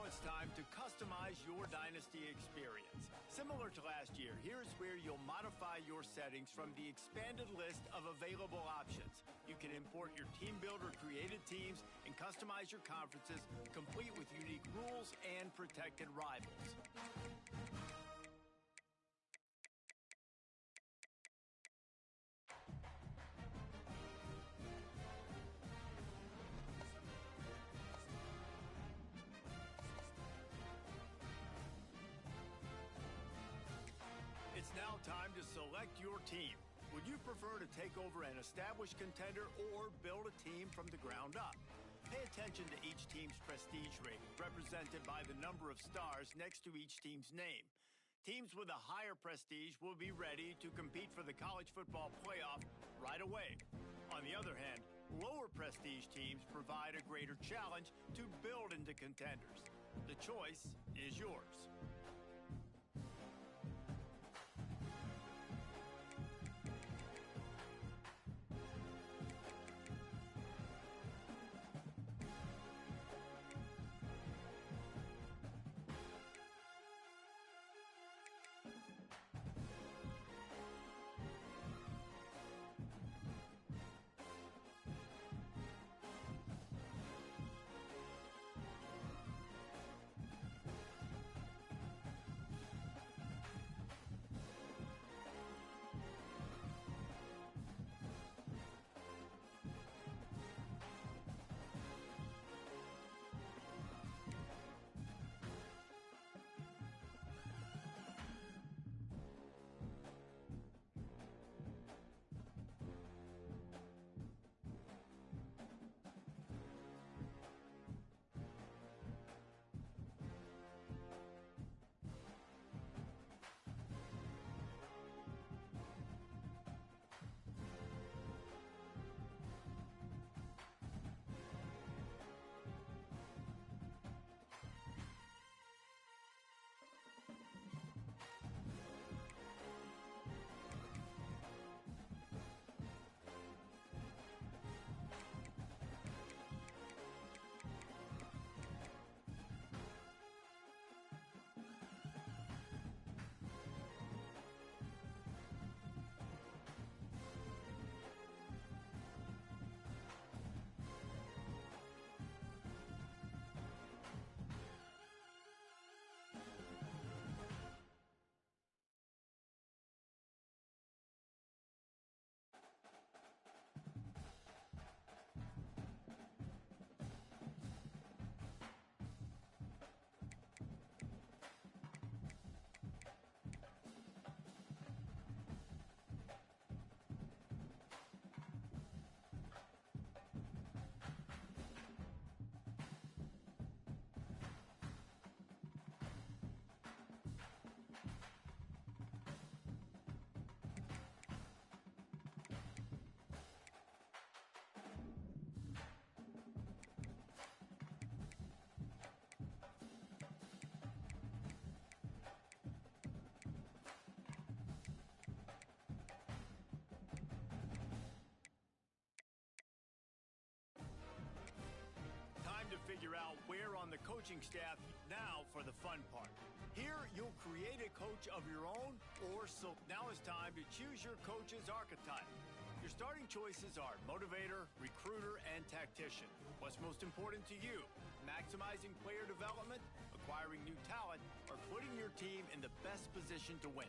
It's time to customize your Dynasty experience. Similar to last year, here's where you'll modify your settings from the expanded list of available options. You can import your team builder created teams and customize your conferences, complete with unique rules and protected rivals. It's now time to select your team. Would you prefer to take over an established contender or build a team from the ground up? Pay attention to each team's prestige rating, represented by the number of stars next to each team's name. Teams with a higher prestige will be ready to compete for the college football playoff right away. On the other hand, lower prestige teams provide a greater challenge to build into contenders. The choice is yours. figure out where on the coaching staff. Now for the fun part. Here, you'll create a coach of your own, now it's time to choose your coach's archetype. Your starting choices are motivator, recruiter, and tactician. What's most important to you? Maximizing player development, acquiring new talent, or putting your team in the best position to win?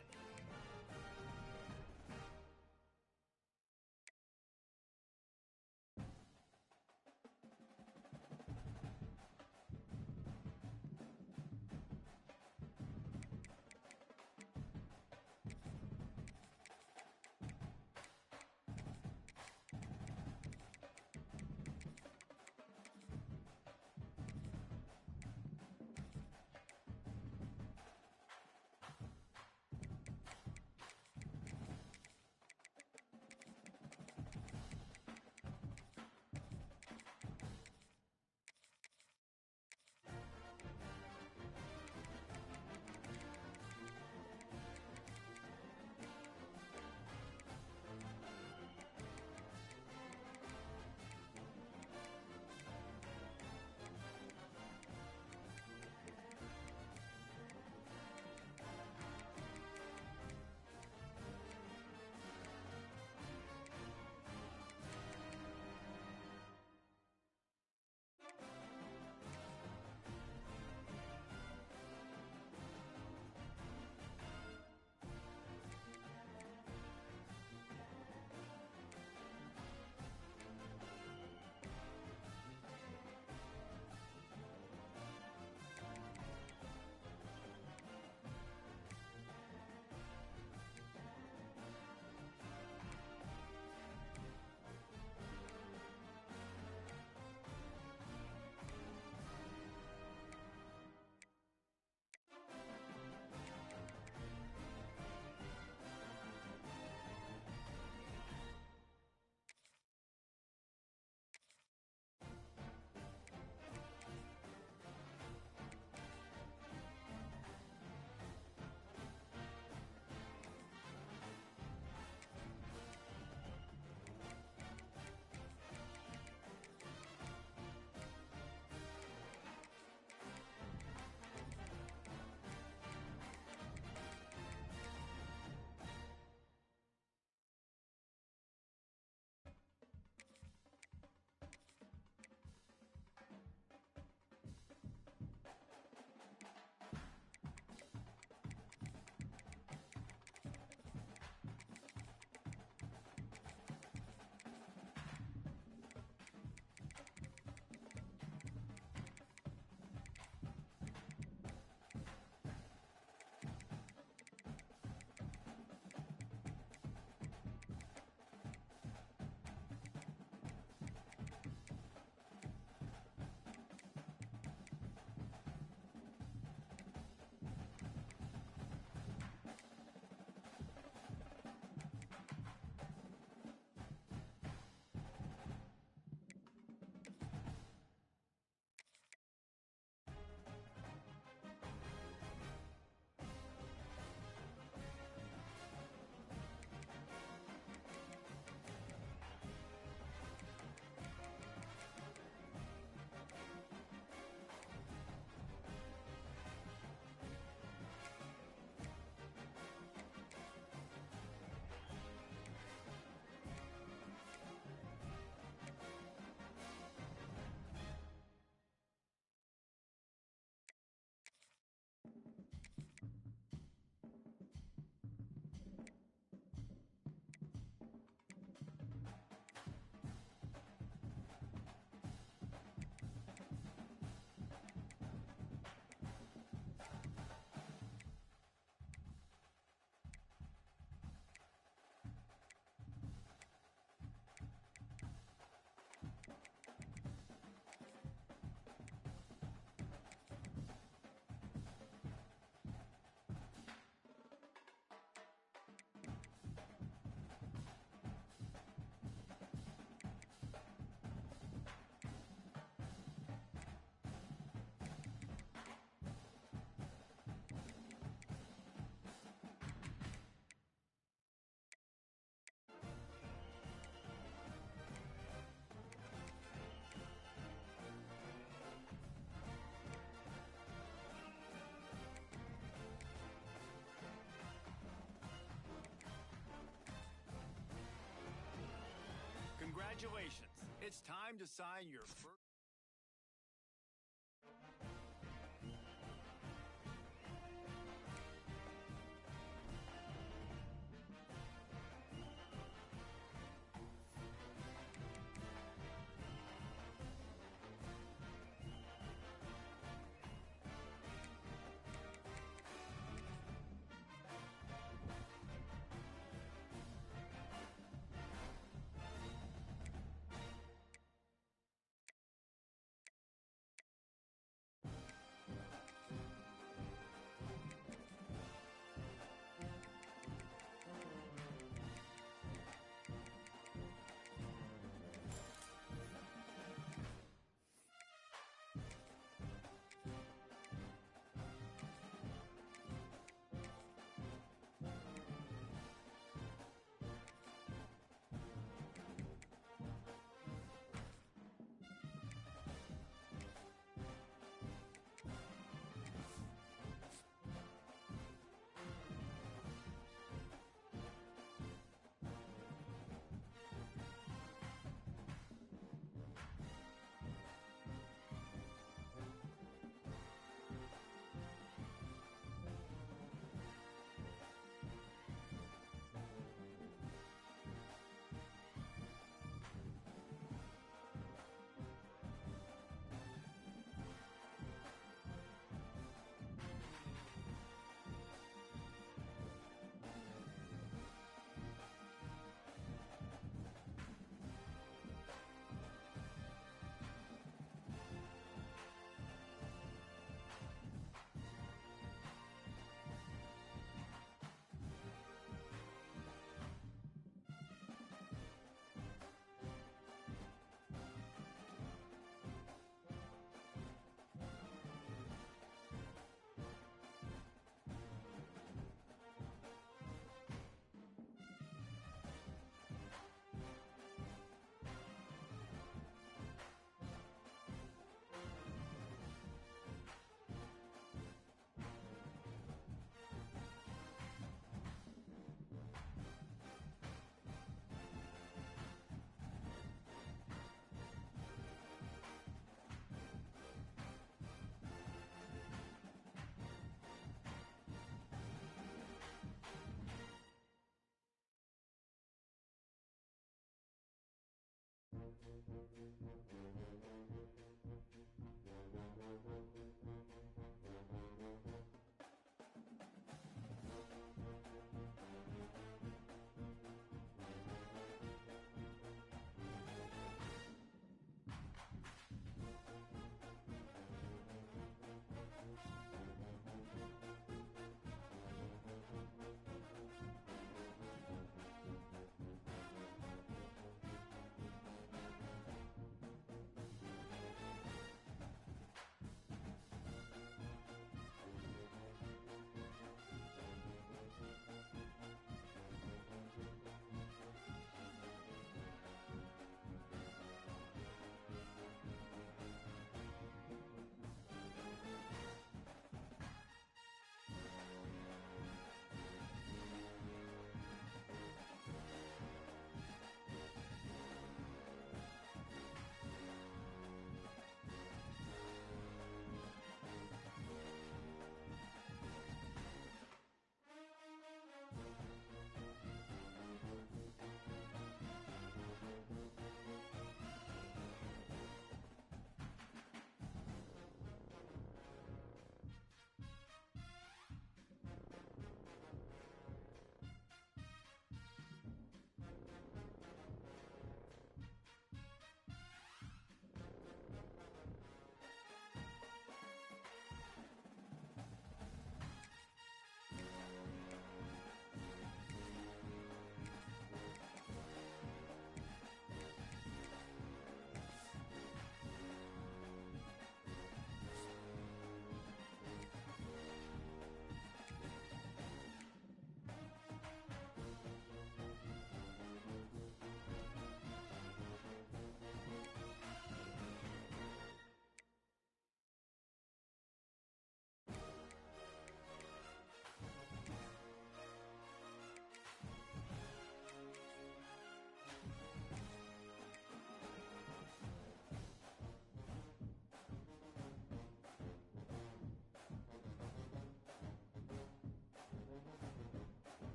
Congratulations. It's time to sign your first.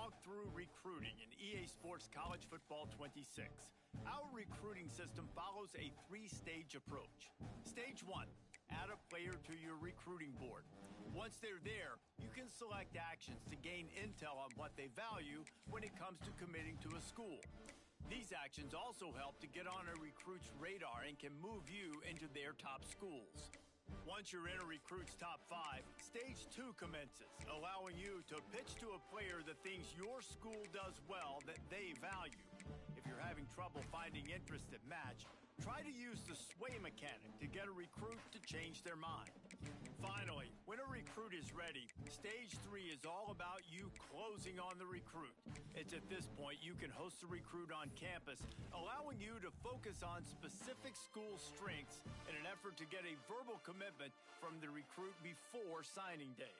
walk through recruiting in EA Sports College Football 26. Our recruiting system follows a three-stage approach. Stage 1, add a player to your recruiting board. Once they're there, you can select actions to gain intel on what they value when it comes to committing to a school. These actions also help to get on a recruit's radar and can move you into their top schools. Once you're in a recruit's top 5, Stage 2 commences, allowing you to pitch to a player the things your school does well that they value. If you're having trouble finding interest that match, try to use the sway mechanic to get a recruit to change their mind. Finally, when a recruit is ready, Stage 3 is all about you closing on the recruit. It's at this point you can host the recruit on campus, allowing you to focus on specific school strengths in an effort to get a verbal commitment from the recruit before signing day.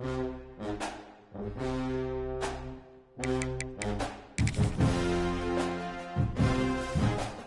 0.